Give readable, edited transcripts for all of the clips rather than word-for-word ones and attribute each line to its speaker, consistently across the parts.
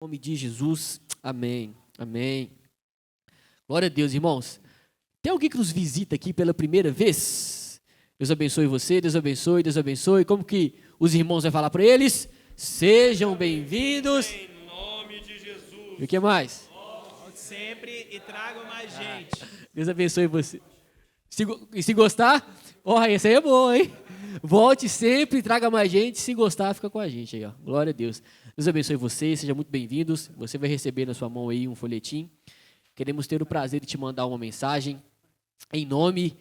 Speaker 1: Em nome de Jesus, amém, amém. Glória a Deus, irmãos. Tem alguém que nos visita aqui pela primeira vez? Deus abençoe você, Deus abençoe, Deus abençoe. Como que os irmãos vão falar para eles? Sejam bem-vindos.
Speaker 2: Em nome de Jesus.
Speaker 1: E o que mais?
Speaker 2: Volte sempre e tragam mais gente.
Speaker 1: Deus abençoe você. Se gostar, essa aí é boa, hein? Volte sempre, traga mais gente. Se gostar, fica com a gente aí, ó. Glória a Deus. Deus abençoe vocês, sejam muito bem-vindos. Você vai receber na sua mão aí um folhetim. Queremos ter o prazer de te mandar uma mensagem em nome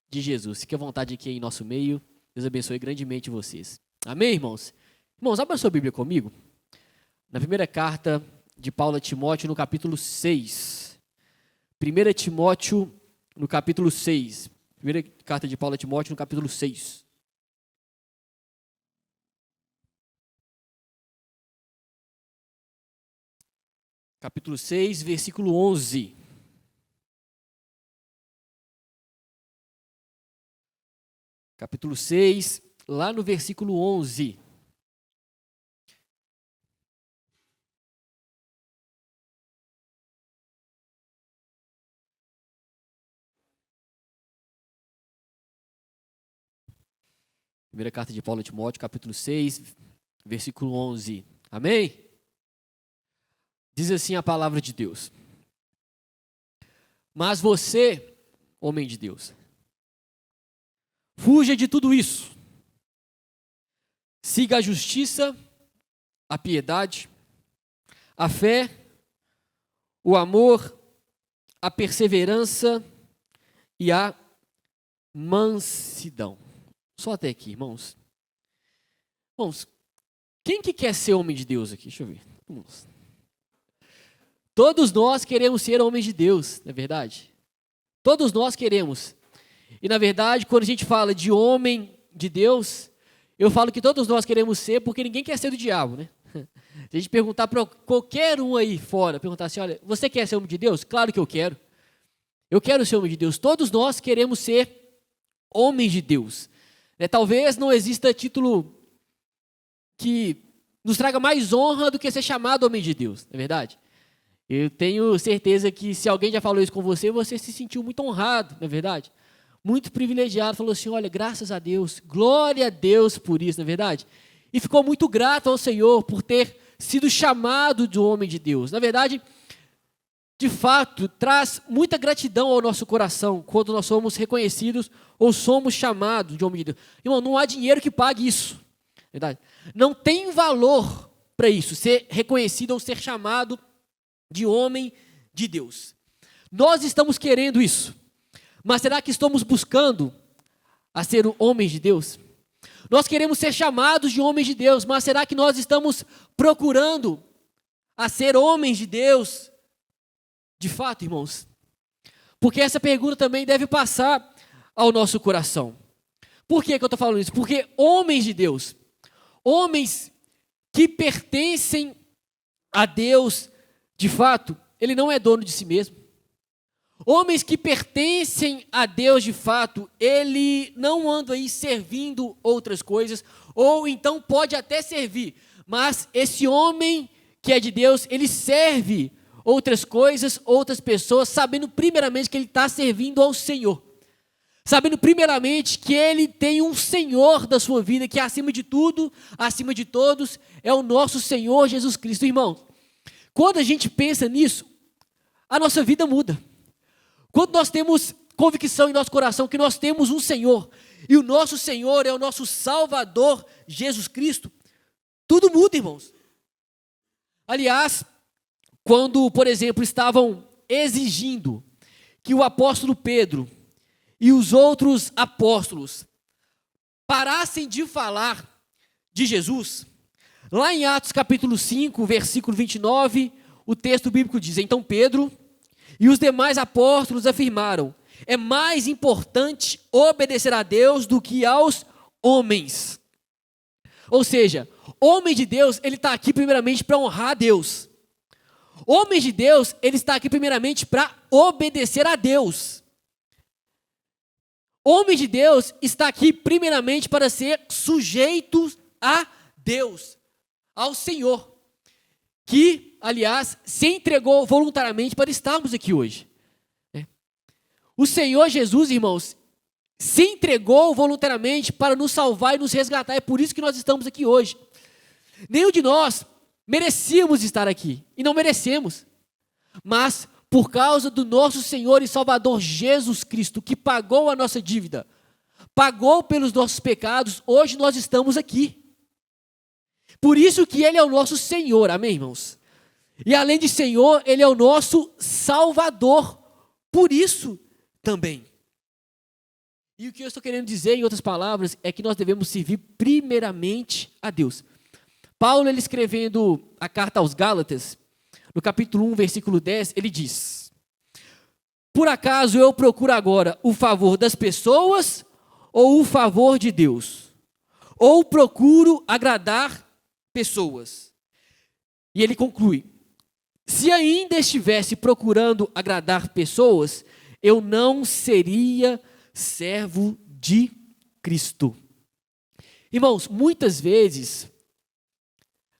Speaker 1: de Jesus. Fique à vontade aqui em nosso meio. Deus abençoe grandemente vocês. Amém, irmãos? Irmãos, abra a sua Bíblia comigo. Na primeira carta de Paulo a Timóteo, no capítulo 6. 1 Timóteo, no capítulo 6. Primeira carta de Paulo a Timóteo, no capítulo 6. Capítulo 6, versículo 11. Capítulo 6, lá no versículo 11. Primeira carta de Paulo a Timóteo, capítulo 6, versículo 11. Amém? Diz assim a palavra de Deus. Mas você, homem de Deus, fuja de tudo isso. Siga a justiça, a piedade, a fé, o amor, a perseverança e a mansidão. Só até aqui, irmãos. Irmãos, quem que quer ser homem de Deus aqui? Deixa eu ver. Irmãos. Todos nós queremos ser homens de Deus, não é verdade? Todos nós queremos. E, na verdade, quando a gente fala de homem de Deus, eu falo que todos nós queremos ser, porque ninguém quer ser do diabo, né? Se a gente perguntar para qualquer um aí fora, perguntar assim, olha, você quer ser homem de Deus? Claro que eu quero. Eu quero ser homem de Deus. Todos nós queremos ser homens de Deus. Talvez não exista título que nos traga mais honra do que ser chamado homem de Deus, não é verdade? Eu tenho certeza que se alguém já falou isso com você, você se sentiu muito honrado, não é verdade? Muito privilegiado, falou assim, olha, graças a Deus, glória a Deus por isso, não é verdade? E ficou muito grato ao Senhor por ter sido chamado de homem de Deus. Na verdade, de fato, traz muita gratidão ao nosso coração quando nós somos reconhecidos ou somos chamados de homem de Deus. Irmão, não há dinheiro que pague isso, não é verdade? Não tem valor para isso, ser reconhecido ou ser chamado de homem de Deus. Nós estamos querendo isso, mas será que estamos buscando a ser homens de Deus? Nós queremos ser chamados de homens de Deus, mas será que nós estamos procurando a ser homens de Deus? De fato, irmãos, porque essa pergunta também deve passar ao nosso coração. Por que eu estou falando isso? Porque homens de Deus, homens que pertencem a Deus, de fato, ele não é dono de si mesmo. Homens que pertencem a Deus, de fato, ele não anda aí servindo outras coisas, ou então pode até servir, mas esse homem que é de Deus, ele serve outras coisas, outras pessoas, sabendo primeiramente que ele está servindo ao Senhor. Sabendo primeiramente que ele tem um Senhor da sua vida, que acima de tudo, acima de todos, é o nosso Senhor Jesus Cristo. Irmão, quando a gente pensa nisso, a nossa vida muda. Quando nós temos convicção em nosso coração que nós temos um Senhor, e o nosso Senhor é o nosso Salvador, Jesus Cristo, tudo muda, irmãos. Aliás, quando, por exemplo, estavam exigindo que o apóstolo Pedro e os outros apóstolos parassem de falar de Jesus, lá em Atos capítulo 5, versículo 29, o texto bíblico diz, então Pedro e os demais apóstolos afirmaram, é mais importante obedecer a Deus do que aos homens. Ou seja, homem de Deus, ele está aqui primeiramente para honrar a Deus. Homem de Deus, ele está aqui primeiramente para obedecer a Deus. Homem de Deus está aqui primeiramente para ser sujeito a Deus, ao Senhor. que, aliás, se entregou voluntariamente para estarmos aqui hoje. O Senhor Jesus, irmãos, se entregou voluntariamente para nos salvar e nos resgatar. É por isso que nós estamos aqui hoje. Nenhum de nós merecíamos estar aqui, e não merecemos. Mas, por causa do nosso Senhor e Salvador Jesus Cristo, que pagou a nossa dívida, pagou pelos nossos pecados, hoje nós estamos aqui. Por isso que Ele é o nosso Senhor, amém, irmãos? E além de Senhor, Ele é o nosso Salvador, por isso também. E o que eu estou querendo dizer, em outras palavras, é que nós devemos servir primeiramente a Deus. Paulo, ele escrevendo a carta aos Gálatas, no capítulo 1, versículo 10, ele diz: por acaso eu procuro agora o favor das pessoas ou o favor de Deus? Ou procuro agradar pessoas? E ele conclui: se ainda estivesse procurando agradar pessoas, eu não seria servo de Cristo. Irmãos, muitas vezes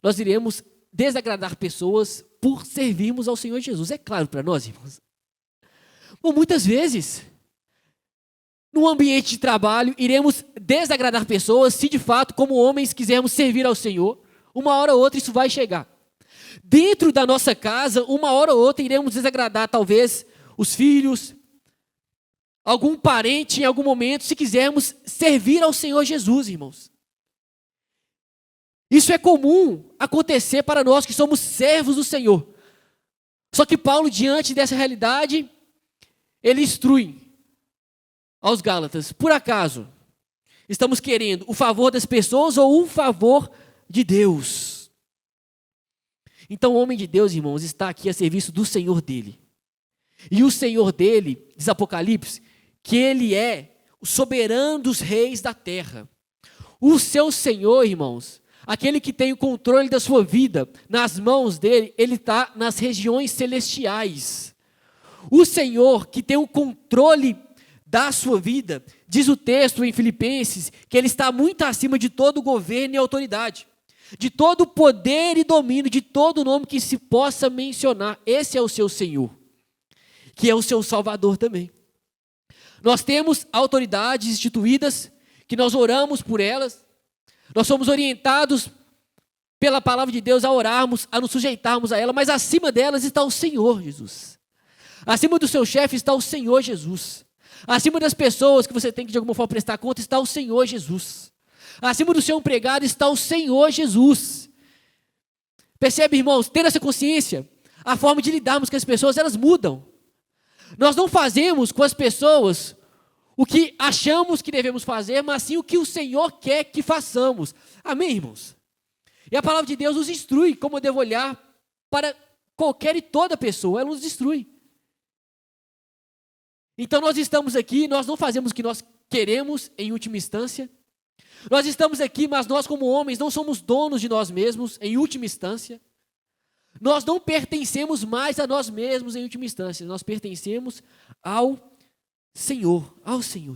Speaker 1: nós iremos desagradar pessoas por servirmos ao Senhor Jesus. É claro para nós, irmãos. Ou muitas vezes, no ambiente de trabalho, iremos desagradar pessoas se de fato, como homens, quisermos servir ao Senhor. Uma hora ou outra isso vai chegar. Dentro da nossa casa, uma hora ou outra iremos desagradar talvez os filhos, algum parente em algum momento, se quisermos servir ao Senhor Jesus, irmãos. Isso é comum acontecer para nós que somos servos do Senhor. Só que Paulo, diante dessa realidade, ele instrui aos Gálatas: por acaso estamos querendo o favor das pessoas ou o favor de Deus? Então o homem de Deus, irmãos, está aqui a serviço do Senhor dele. E o Senhor dele, diz Apocalipse, que ele é o soberano dos reis da terra. O seu Senhor, irmãos, aquele que tem o controle da sua vida nas mãos dele, ele está nas regiões celestiais. O Senhor que tem o controle da sua vida, diz o texto em Filipenses, que ele está muito acima de todo governo e autoridade, de todo poder e domínio, de todo nome que se possa mencionar. Esse é o seu Senhor, que é o seu Salvador também. Nós temos autoridades instituídas, que nós oramos por elas, nós somos orientados pela palavra de Deus a orarmos, a nos sujeitarmos a ela, mas acima delas está o Senhor Jesus. Acima do seu chefe está o Senhor Jesus. Acima das pessoas que você tem que de alguma forma prestar conta está o Senhor Jesus. Acima do seu empregado está o Senhor Jesus. Percebe, irmãos, tendo essa consciência, a forma de lidarmos com as pessoas, elas mudam. Nós não fazemos com as pessoas o que achamos que devemos fazer, mas sim o que o Senhor quer que façamos. Amém, irmãos? E a palavra de Deus nos instrui como eu devo olhar para qualquer e toda pessoa, ela nos instrui. Então nós estamos aqui, nós não fazemos o que nós queremos em última instância. Nós estamos aqui, mas nós como homens não somos donos de nós mesmos em última instância. Nós não pertencemos mais a nós mesmos em última instância, nós pertencemos ao Senhor,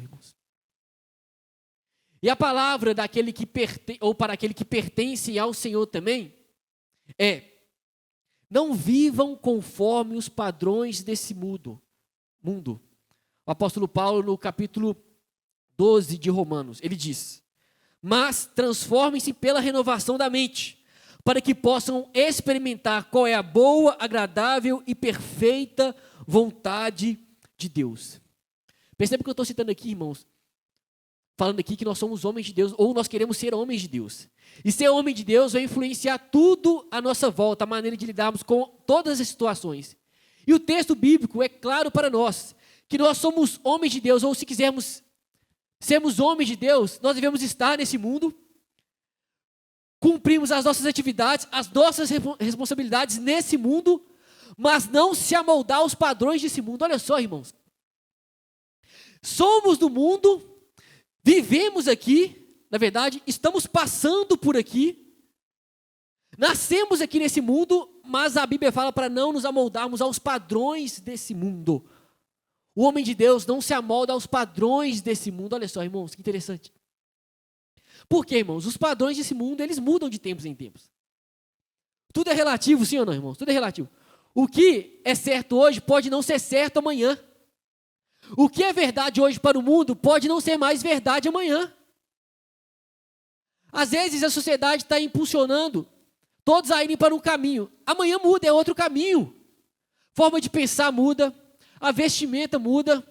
Speaker 1: irmãos. E a palavra daquele que ou para aquele que pertence ao Senhor também é: não vivam conforme os padrões desse mundo. O apóstolo Paulo, no capítulo 12 de Romanos, ele diz: mas transformem-se pela renovação da mente, para que possam experimentar qual é a boa, agradável e perfeita vontade de Deus. Percebe que eu estou citando aqui, irmãos, falando aqui que nós somos homens de Deus, ou nós queremos ser homens de Deus. E ser homem de Deus vai influenciar tudo à nossa volta, a maneira de lidarmos com todas as situações. E o texto bíblico é claro para nós, que nós somos homens de Deus, ou se quisermos sermos homens de Deus, nós devemos estar nesse mundo, cumprimos as nossas atividades, as nossas responsabilidades nesse mundo, mas não se amoldar aos padrões desse mundo. Olha só, irmãos, somos do mundo, vivemos aqui, na verdade, estamos passando por aqui, nascemos aqui nesse mundo, mas a Bíblia fala para não nos amoldarmos aos padrões desse mundo. O homem de Deus não se amolda aos padrões desse mundo. Olha só, irmãos, que interessante. Por quê, irmãos? Os padrões desse mundo, eles mudam de tempos em tempos. Tudo é relativo, sim ou não, irmãos? Tudo é relativo. O que é certo hoje pode não ser certo amanhã. O que é verdade hoje para o mundo pode não ser mais verdade amanhã. Às vezes a sociedade está impulsionando todos a irem para um caminho. Amanhã muda, é outro caminho. Forma de pensar muda, a vestimenta muda,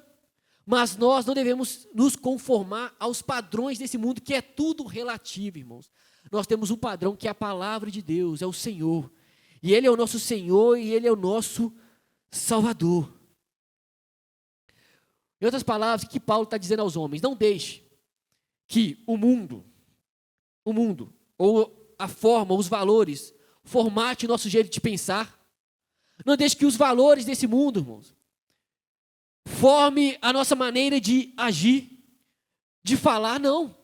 Speaker 1: mas nós não devemos nos conformar aos padrões desse mundo, que é tudo relativo, irmãos. Nós temos um padrão que é a palavra de Deus, é o Senhor. E Ele é o nosso Senhor e Ele é o nosso Salvador. Em outras palavras, o que Paulo está dizendo aos homens? Não deixe que o mundo, ou a forma, os valores, formate o nosso jeito de pensar. Não deixe que os valores desse mundo, irmãos, forme a nossa maneira de agir, de falar, não.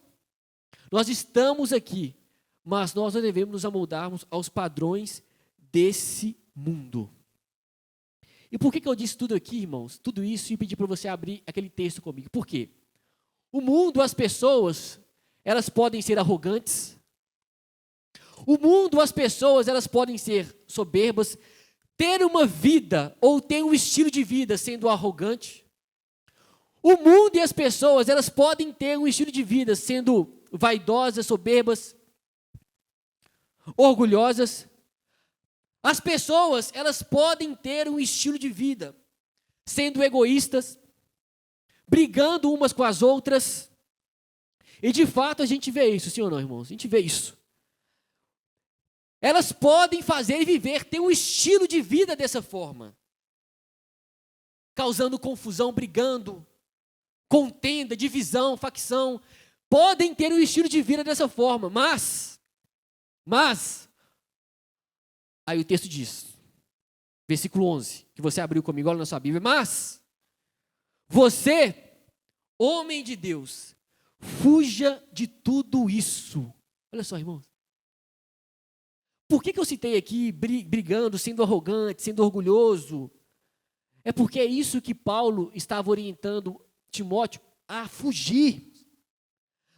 Speaker 1: Nós estamos aqui, mas nós não devemos nos amoldarmos aos padrões desse mundo. E por que eu disse tudo aqui, irmãos? Tudo isso e pedi para você abrir aquele texto comigo. Por quê? O mundo, as pessoas, elas podem ser arrogantes. O mundo, as pessoas, elas podem ser soberbas, ter uma vida ou ter um estilo de vida sendo arrogante. O mundo e as pessoas, elas podem ter um estilo de vida sendo vaidosas, soberbas, orgulhosas. As pessoas, elas podem ter um estilo de vida sendo egoístas, brigando umas com as outras. E de fato a gente vê isso, sim ou não, irmãos? A gente vê isso. Elas podem fazer e viver, ter um estilo de vida dessa forma, causando confusão, brigando, contenda, divisão, facção. Podem ter um estilo de vida dessa forma, mas, aí o texto diz, versículo 11, que você abriu comigo, olha na sua Bíblia, mas você, homem de Deus, fuja de tudo isso. Olha só, irmãos. Por que eu citei aqui brigando, sendo arrogante, sendo orgulhoso? É porque é isso que Paulo estava orientando Timóteo a fugir,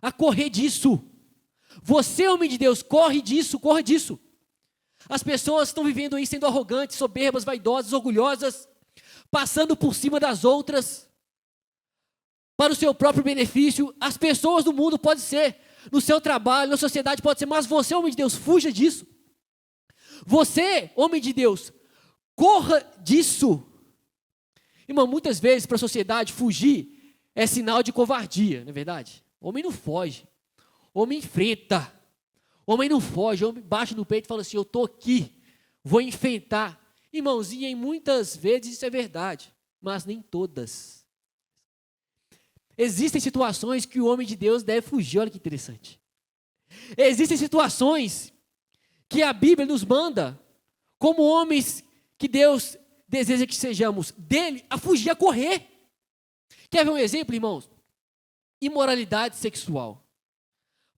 Speaker 1: a correr disso. Você, homem de Deus, corre disso, corre disso. As pessoas estão vivendo aí sendo arrogantes, soberbas, vaidosas, orgulhosas, passando por cima das outras, para o seu próprio benefício. As pessoas do mundo podem ser, no seu trabalho, na sociedade pode ser, mas você, homem de Deus, fuja disso. Você, homem de Deus, corra disso. Irmão, muitas vezes para a sociedade fugir é sinal de covardia, não é verdade? Homem não foge, homem enfrenta. Homem não foge, homem baixa no peito e fala assim, eu estou aqui, vou enfrentar. Irmãozinho, em muitas vezes isso é verdade, mas nem todas. Existem situações que o homem de Deus deve fugir, olha que interessante. Existem situações que a Bíblia nos manda, como homens que Deus deseja que sejamos dele, a fugir, a correr. Quer ver um exemplo, irmãos? Imoralidade sexual.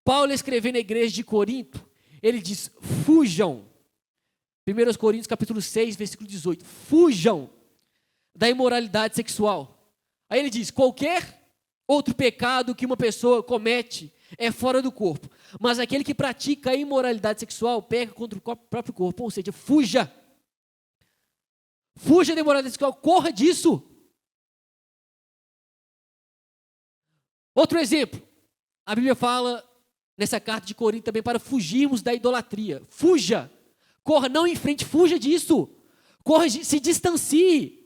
Speaker 1: Paulo escrevendo na igreja de Corinto, ele diz, fujam. 1 Coríntios capítulo 6, versículo 18. Fujam da imoralidade sexual. Aí ele diz, qualquer outro pecado que uma pessoa comete é fora do corpo. Mas aquele que pratica a imoralidade sexual peca contra o próprio corpo. Ou seja, fuja. Fuja da imoralidade sexual, corra disso. Outro exemplo. A Bíblia fala nessa carta de Corinto também para fugirmos da idolatria. Fuja, corra, não em frente, fuja disso. Corra, se distancie.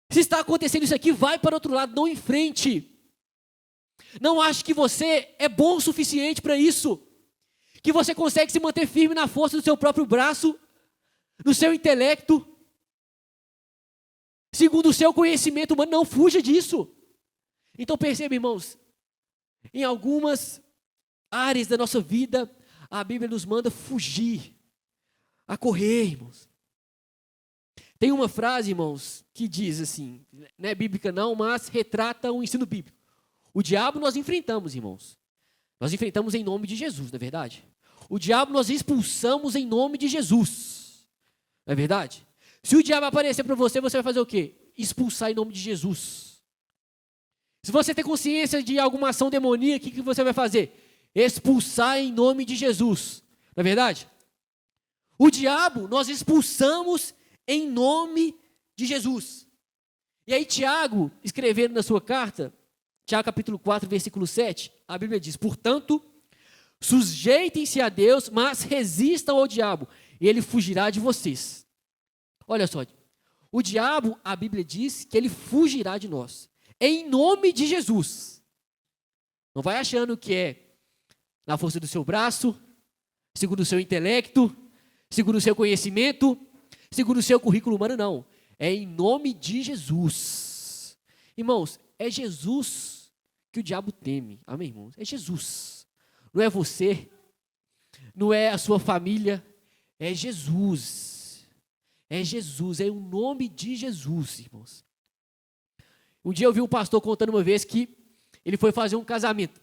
Speaker 1: Se está acontecendo isso aqui, vai para o outro lado, não em frente. Não ache que você é bom o suficiente para isso. Que você consegue se manter firme na força do seu próprio braço, no seu intelecto, segundo o seu conhecimento humano. Não, fuja disso. Então perceba, irmãos, em algumas áreas da nossa vida, a Bíblia nos manda fugir, a correr, irmãos. Tem uma frase, irmãos, que diz assim, não é bíblica não, mas retrata um ensino bíblico. O diabo nós enfrentamos, irmãos. Nós enfrentamos em nome de Jesus, não é verdade? O diabo nós expulsamos em nome de Jesus, não é verdade? Se o diabo aparecer para você, você vai fazer o quê? Expulsar em nome de Jesus. Se você tem consciência de alguma ação demoníaca, o que você vai fazer? Expulsar em nome de Jesus, não é verdade? O diabo nós expulsamos em nome de Jesus. E aí Tiago, escrevendo na sua carta, Tiago capítulo 4, versículo 7, a Bíblia diz: portanto, sujeitem-se a Deus, mas resistam ao diabo, e ele fugirá de vocês. Olha só, o diabo, a Bíblia diz que ele fugirá de nós, em nome de Jesus. Não vai achando que é na força do seu braço, segundo o seu intelecto, segundo o seu conhecimento, segundo o seu currículo humano, não. É em nome de Jesus. Irmãos, é Jesus que o diabo teme. Amém, irmãos? É Jesus. Não é você, não é a sua família, é Jesus. É Jesus, é o nome de Jesus, irmãos. Um dia eu vi um pastor contando uma vez que ele foi fazer um casamento.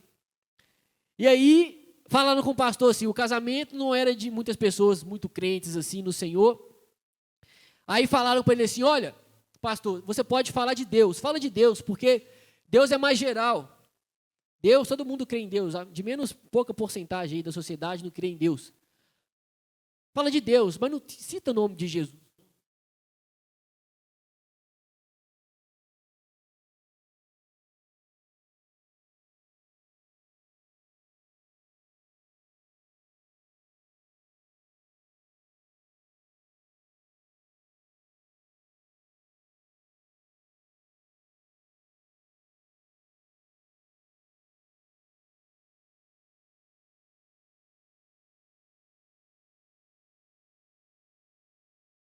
Speaker 1: E aí, falando com o pastor assim, o casamento não era de muitas pessoas muito crentes assim no Senhor. Aí falaram para ele assim: olha, pastor, você pode falar de Deus, fala de Deus, porque Deus é mais geral. Deus, todo mundo crê em Deus, de menos pouca porcentagem aí da sociedade não crê em Deus. Fala de Deus, mas não cita o nome de Jesus.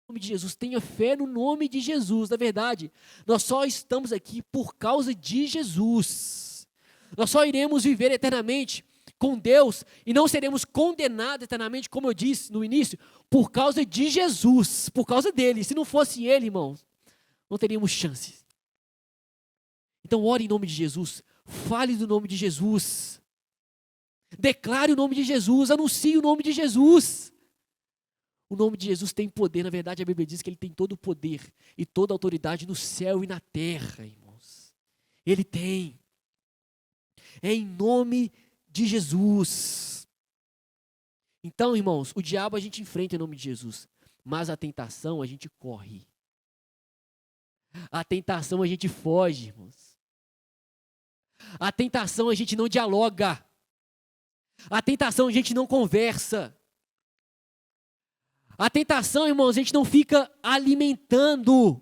Speaker 1: Nome de Jesus, tenha fé no nome de Jesus. Na verdade, nós só estamos aqui por causa de Jesus. Nós só iremos viver eternamente com Deus e não seremos condenados eternamente, como eu disse no início, por causa de Jesus, por causa dele. Se não fosse ele, irmãos, não teríamos chances. Então ore em nome de Jesus, fale do nome de Jesus, declare o nome de Jesus, anuncie o nome de Jesus. O nome de Jesus tem poder. Na verdade, a Bíblia diz que ele tem todo o poder e toda a autoridade no céu e na terra, irmãos. Ele tem. É em nome de Jesus. Então, irmãos, o diabo a gente enfrenta em nome de Jesus, mas a tentação a gente corre. A tentação a gente foge, irmãos. A tentação a gente não dialoga. A tentação a gente não conversa. A tentação, irmãos, a gente não fica alimentando.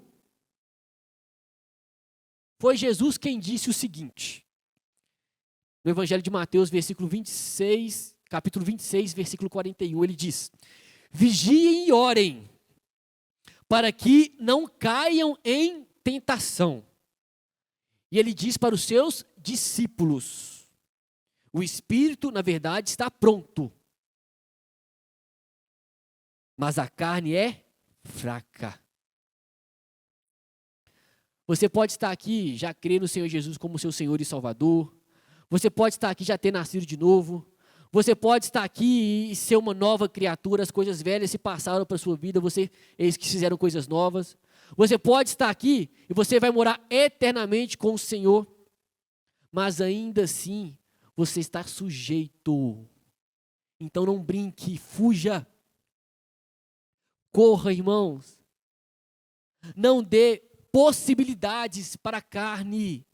Speaker 1: Foi Jesus quem disse o seguinte, no Evangelho de Mateus, capítulo 26, versículo 41, ele diz: vigiem e orem, para que não caiam em tentação. E ele diz para os seus discípulos: o espírito, na verdade, está pronto, mas a carne é fraca. Você pode estar aqui já crer no Senhor Jesus como seu Senhor e Salvador. Você pode estar aqui já ter nascido de novo. Você pode estar aqui e ser uma nova criatura. As coisas velhas se passaram para a sua vida. Eles que fizeram coisas novas. Você pode estar aqui e você vai morar eternamente com o Senhor. Mas ainda assim, você está sujeito. Então não brinque, fuja. Corra, irmãos. Não dê possibilidades para a carne.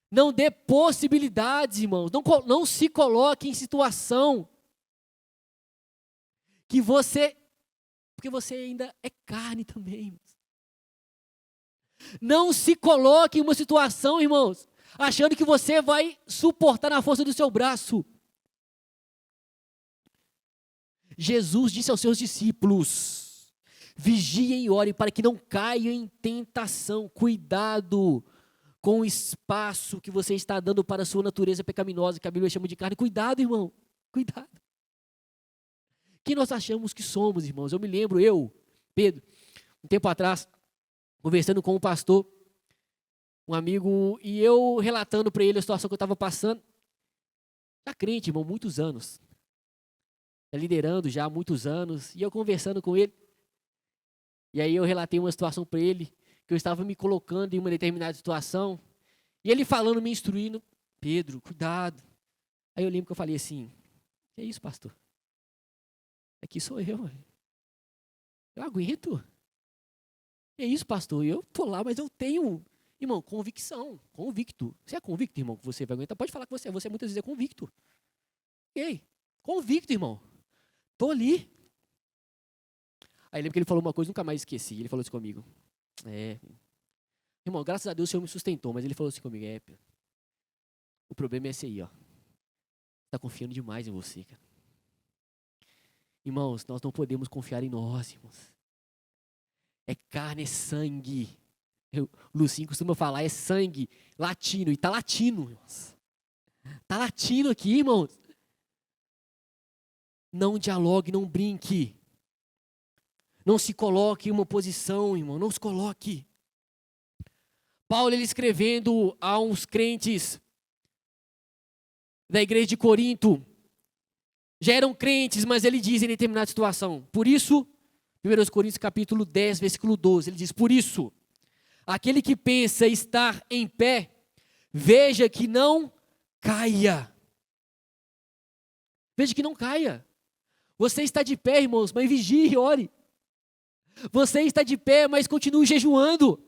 Speaker 1: Não dê possibilidades, irmãos. Não se coloque em situação que porque você ainda é carne também, irmãos. Não se coloque em uma situação, irmãos, achando que você vai suportar na força do seu braço. Jesus disse aos seus discípulos: vigiem e orem para que não caiam em tentação. Cuidado com o espaço que você está dando para a sua natureza pecaminosa, que a Bíblia chama de carne. Cuidado, irmão, cuidado. Quem nós achamos que somos, irmãos? Eu me lembro, Pedro, um tempo atrás, conversando com um pastor, um amigo, e eu relatando para ele a situação que eu estava passando. Já crente, irmão, muitos anos. Liderando já há muitos anos, e eu conversando com ele, e aí eu relatei uma situação para ele, que eu estava me colocando em uma determinada situação, e ele falando, me instruindo: Pedro, cuidado. Aí eu lembro que eu falei assim: que é isso, pastor? Aqui sou eu. Eu aguento. É isso, pastor. Eu tô lá, mas eu tenho, irmão, convicção. Convicto. Você é convicto, irmão, que você vai aguentar? Pode falar que você muitas vezes é convicto. Ei, convicto, irmão. Tô ali. Aí lembra que ele falou uma coisa, nunca mais esqueci. Ele falou assim comigo. Irmão, graças a Deus o Senhor me sustentou, mas ele falou assim comigo, o problema é esse aí, ó. Tá confiando demais em você, cara. Irmãos, nós não podemos confiar em nós, irmãos. É carne, é sangue. O Lucinho costuma falar, é sangue latino, e tá latino, irmãos. Tá latino aqui, irmãos. Não dialogue, não brinque. Não se coloque em uma posição, irmão, não se coloque. Paulo, ele escrevendo a uns crentes da igreja de Corinto, já eram crentes, mas ele diz em determinada situação, por isso, 1 Coríntios capítulo 10, versículo 12, ele diz, por isso, aquele que pensa estar em pé, veja que não caia. Veja que não caia. Você está de pé, irmãos, mas vigie e ore. Você está de pé, mas continue jejuando.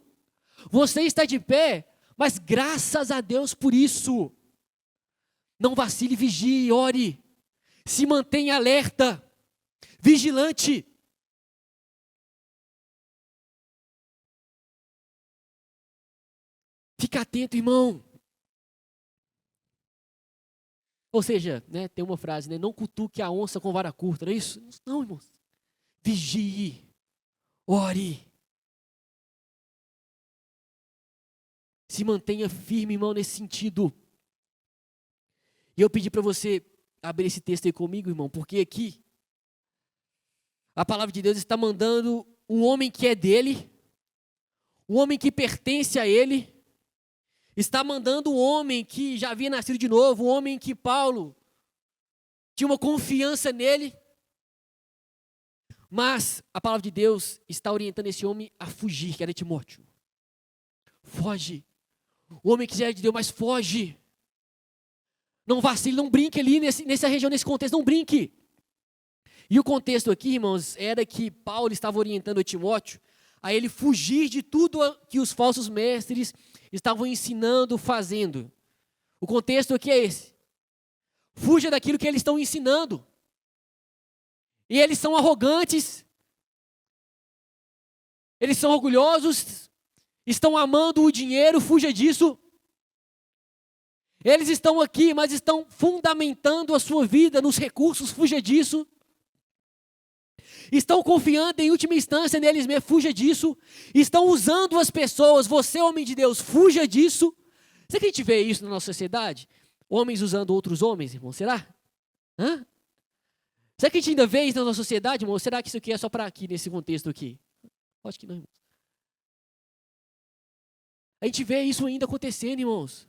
Speaker 1: Você está de pé, mas graças a Deus por isso. Não vacile, vigie, ore. Se mantenha alerta, vigilante. Fica atento, irmão. Ou seja, né, tem uma frase, né, não cutuque a onça com vara curta, não é isso? Não, irmãos. Vigie, ore. Se mantenha firme, irmão, nesse sentido. E eu pedi para você abrir esse texto aí comigo, irmão, porque aqui a palavra de Deus está mandando um homem que é dele, um homem que pertence a ele, está mandando um homem que já havia nascido de novo, um homem que Paulo tinha uma confiança nele, mas a palavra de Deus está orientando esse homem a fugir, que era Timóteo. Foge. O homem que já é de Deus, mas foge. Não vacile, não brinque ali nessa região, nesse contexto, não brinque. E o contexto aqui, irmãos, era que Paulo estava orientando a Timóteo a ele fugir de tudo que os falsos mestres estavam ensinando, fazendo. O contexto aqui é esse. Fuja daquilo que eles estão ensinando. E eles são arrogantes, eles são orgulhosos, estão amando o dinheiro, fuja disso. Eles estão aqui, mas estão fundamentando a sua vida nos recursos, fuja disso. Estão confiando em última instância neles mesmos, fuja disso. Estão usando as pessoas, você homem de Deus, fuja disso. Será que a gente vê isso na nossa sociedade? Homens usando outros homens, irmão, será? Hã? Será que a gente ainda vê isso na nossa sociedade, irmão? Ou será que isso aqui é só para aqui, nesse contexto aqui? Acho que não, irmão. A gente vê isso ainda acontecendo, irmãos.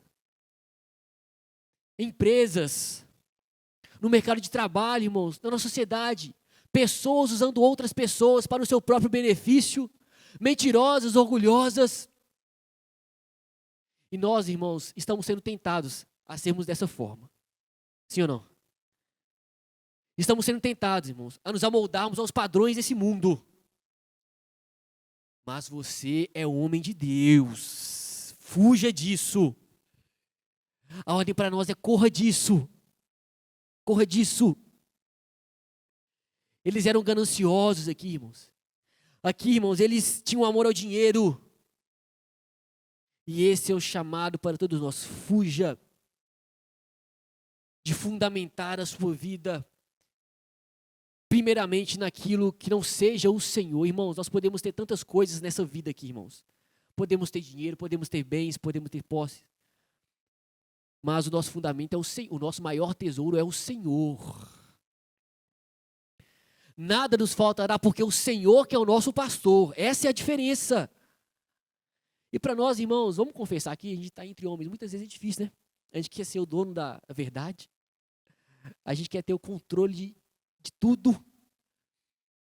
Speaker 1: Empresas, no mercado de trabalho, irmãos, na nossa sociedade. Pessoas usando outras pessoas para o seu próprio benefício. Mentirosas, orgulhosas. E nós, irmãos, estamos sendo tentados a sermos dessa forma. Sim ou não? Estamos sendo tentados, irmãos, a nos amoldarmos aos padrões desse mundo. Mas você é homem de Deus. Fuja disso. A ordem para nós é corra disso. Corra disso. Eles eram gananciosos aqui, irmãos. Aqui, irmãos, eles tinham amor ao dinheiro. E esse é o chamado para todos nós. Fuja de fundamentar a sua vida primeiramente naquilo que não seja o Senhor. Irmãos, nós podemos ter tantas coisas nessa vida aqui, irmãos. Podemos ter dinheiro, podemos ter bens, podemos ter posse. Mas o nosso fundamento é o Senhor. O nosso maior tesouro é o Senhor. Nada nos faltará porque o Senhor que é o nosso pastor. Essa é a diferença. E para nós, irmãos, vamos confessar aqui, a gente está entre homens. Muitas vezes é difícil, né? A gente quer ser o dono da verdade. A gente quer ter o controle de tudo.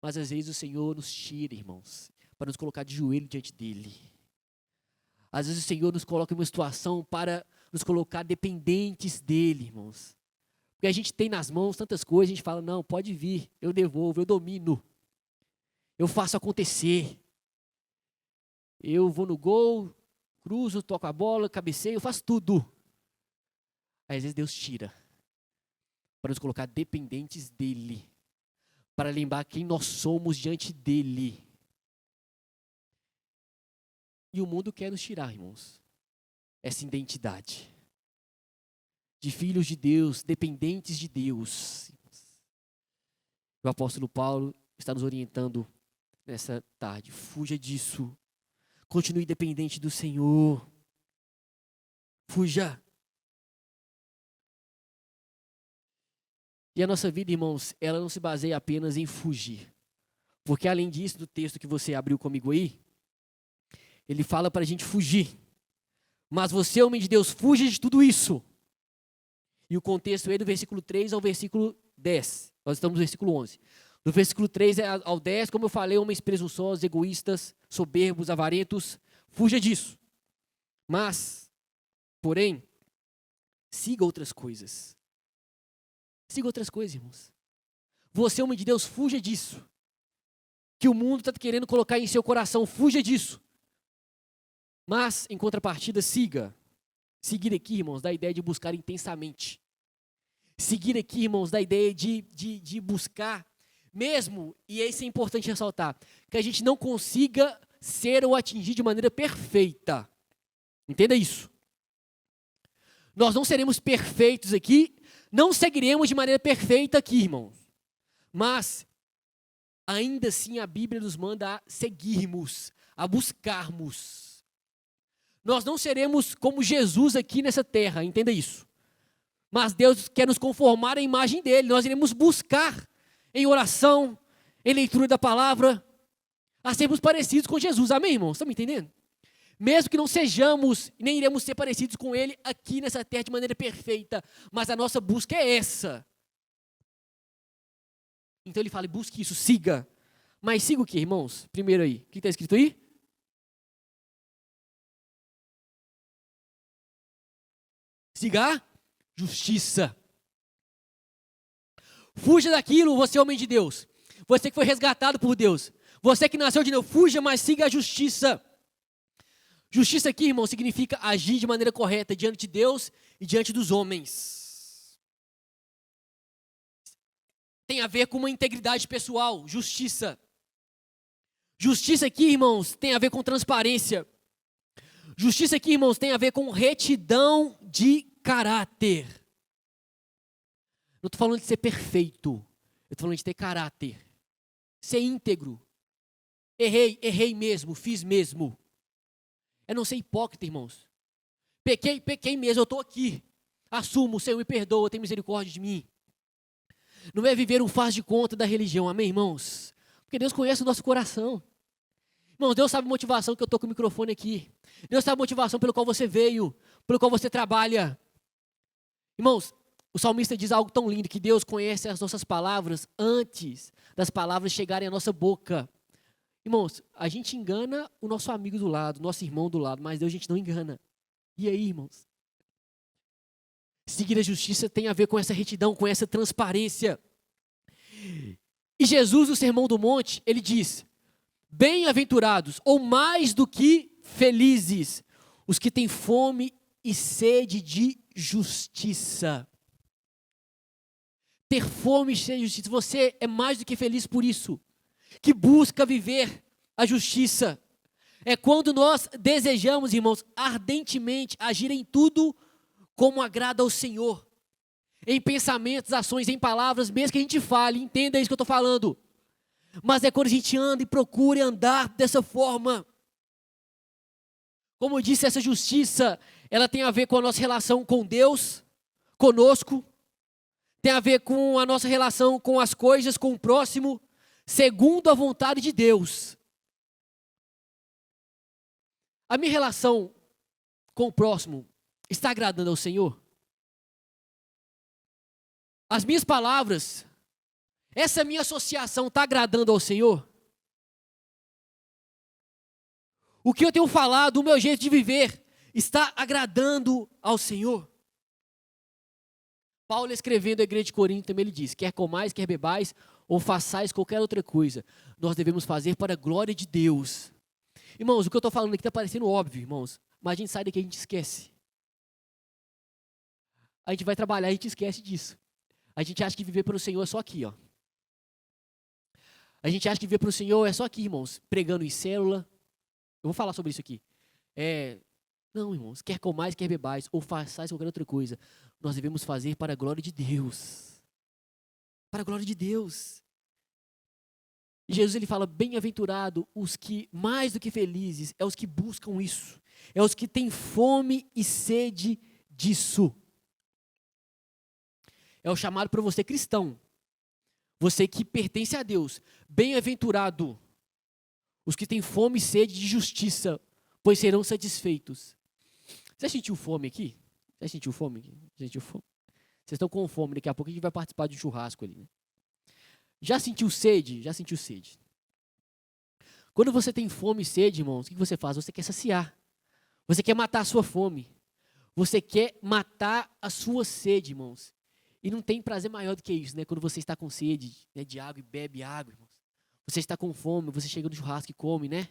Speaker 1: Mas às vezes o Senhor nos tira, irmãos, para nos colocar de joelho diante dEle. Às vezes o Senhor nos coloca em uma situação para nos colocar dependentes dEle, irmãos. Porque a gente tem nas mãos tantas coisas, a gente fala, não, pode vir, eu devolvo, eu domino. Eu faço acontecer. Eu vou no gol, cruzo, toco a bola, cabeceio, eu faço tudo. Aí, às vezes Deus tira para nos colocar dependentes dele, para lembrar quem nós somos diante dele. E o mundo quer nos tirar, irmãos, essa identidade de filhos de Deus, dependentes de Deus. O apóstolo Paulo está nos orientando nessa tarde. Fuja disso. Continue dependente do Senhor. Fuja. E a nossa vida, irmãos, ela não se baseia apenas em fugir. Porque além disso, do texto que você abriu comigo aí, ele fala para a gente fugir. Mas você, homem de Deus, fuja de tudo isso. E o contexto é do versículo 3 ao versículo 10. Nós estamos no versículo 11. Do versículo 3 ao 10, como eu falei, homens presunçosos, egoístas, soberbos, avarentos, fuja disso. Mas, porém, siga outras coisas. Siga outras coisas, irmãos. Você, homem de Deus, fuja disso. Que o mundo está querendo colocar em seu coração, fuja disso. Mas, em contrapartida, siga. Seguir aqui, irmãos, dá a ideia de buscar intensamente. Seguir aqui, irmãos, dá a ideia de buscar, mesmo, e isso é importante ressaltar, que a gente não consiga ser ou atingir de maneira perfeita. Entenda isso. Nós não seremos perfeitos aqui, não seguiremos de maneira perfeita aqui, irmãos. Mas, ainda assim, a Bíblia nos manda a seguirmos, a buscarmos. Nós não seremos como Jesus aqui nessa terra, entenda isso. Mas Deus quer nos conformar à imagem dele. Nós iremos buscar em oração, em leitura da palavra, a sermos parecidos com Jesus. Amém, irmãos? Estão me entendendo? Mesmo que não sejamos, nem iremos ser parecidos com ele aqui nessa terra de maneira perfeita, mas a nossa busca é essa. Então ele fala, busque isso, siga. Mas siga o que, irmãos? Primeiro aí, o que está escrito aí? Siga a justiça. Fuja daquilo, você é homem de Deus. Você que foi resgatado por Deus. Você que nasceu de novo, fuja, mas siga a justiça. Justiça aqui, irmão, significa agir de maneira correta diante de Deus e diante dos homens. Tem a ver com uma integridade pessoal, justiça. Justiça aqui, irmãos, tem a ver com transparência. Justiça aqui, irmãos, tem a ver com retidão de caráter. Não estou falando de ser perfeito. Eu estou falando de ter caráter. Ser íntegro. Errei mesmo, fiz mesmo. É não ser hipócrita, irmãos. Pequei mesmo, eu estou aqui. Assumo, o Senhor me perdoa, tem misericórdia de mim. Não é viver um faz de conta da religião, amém, irmãos? Porque Deus conhece o nosso coração. Irmãos, Deus sabe a motivação que eu estou com o microfone aqui. Deus sabe a motivação pelo qual você veio, pelo qual você trabalha. Irmãos, o salmista diz algo tão lindo, que Deus conhece as nossas palavras antes das palavras chegarem à nossa boca. Irmãos, a gente engana o nosso amigo do lado, nosso irmão do lado, mas Deus a gente não engana. E aí, irmãos? Seguir a justiça tem a ver com essa retidão, com essa transparência. E Jesus, no Sermão do Monte, ele diz: bem-aventurados, ou mais do que felizes, os que têm fome e sede de justiça. Ter fome e sede de justiça, você é mais do que feliz por isso, que busca viver a justiça. É quando nós desejamos, irmãos, ardentemente agir em tudo como agrada ao Senhor. Em pensamentos, ações, em palavras, mesmo que a gente fale, entenda isso que eu estou falando. Mas é quando a gente anda e procura andar dessa forma. Como eu disse, essa justiça, ela tem a ver com a nossa relação com Deus, conosco. Tem a ver com a nossa relação com as coisas, com o próximo, segundo a vontade de Deus. A minha relação com o próximo está agradando ao Senhor? As minhas palavras, essa minha associação está agradando ao Senhor? O que eu tenho falado, o meu jeito de viver, está agradando ao Senhor? Paulo, escrevendo à igreja de Corinto, também ele diz: quer comais, quer bebais, ou façais qualquer outra coisa, nós devemos fazer para a glória de Deus. Irmãos, o que eu estou falando aqui está parecendo óbvio, irmãos, mas a gente sai daqui e a gente esquece. A gente vai trabalhar e a gente esquece disso. A gente acha que viver para o Senhor é só aqui, ó. A gente acha que viver para o Senhor é só aqui, irmãos, pregando em célula. Eu vou falar sobre isso aqui. Não, irmãos, quer comais, quer bebais, ou façais qualquer outra coisa, nós devemos fazer para a glória de Deus. Para a glória de Deus. E Jesus, ele fala: bem-aventurado os que, mais do que felizes, é os que buscam isso. É os que têm fome e sede disso. É o chamado para você cristão. Você que pertence a Deus. Bem-aventurado os que têm fome e sede de justiça, pois serão satisfeitos. Você sentiu fome aqui? Já sentiu fome aqui? Sentiu fome? Vocês estão com fome, daqui a pouco a gente vai participar de um churrasco ali, né? Já sentiu sede? Já sentiu sede. Quando você tem fome e sede, irmãos, o que você faz? Você quer saciar. Você quer matar a sua fome. Você quer matar a sua sede, irmãos. E não tem prazer maior do que isso, né? Quando você está com sede, né, de água e bebe água, irmãos. Você está com fome, você chega no churrasco e come, né?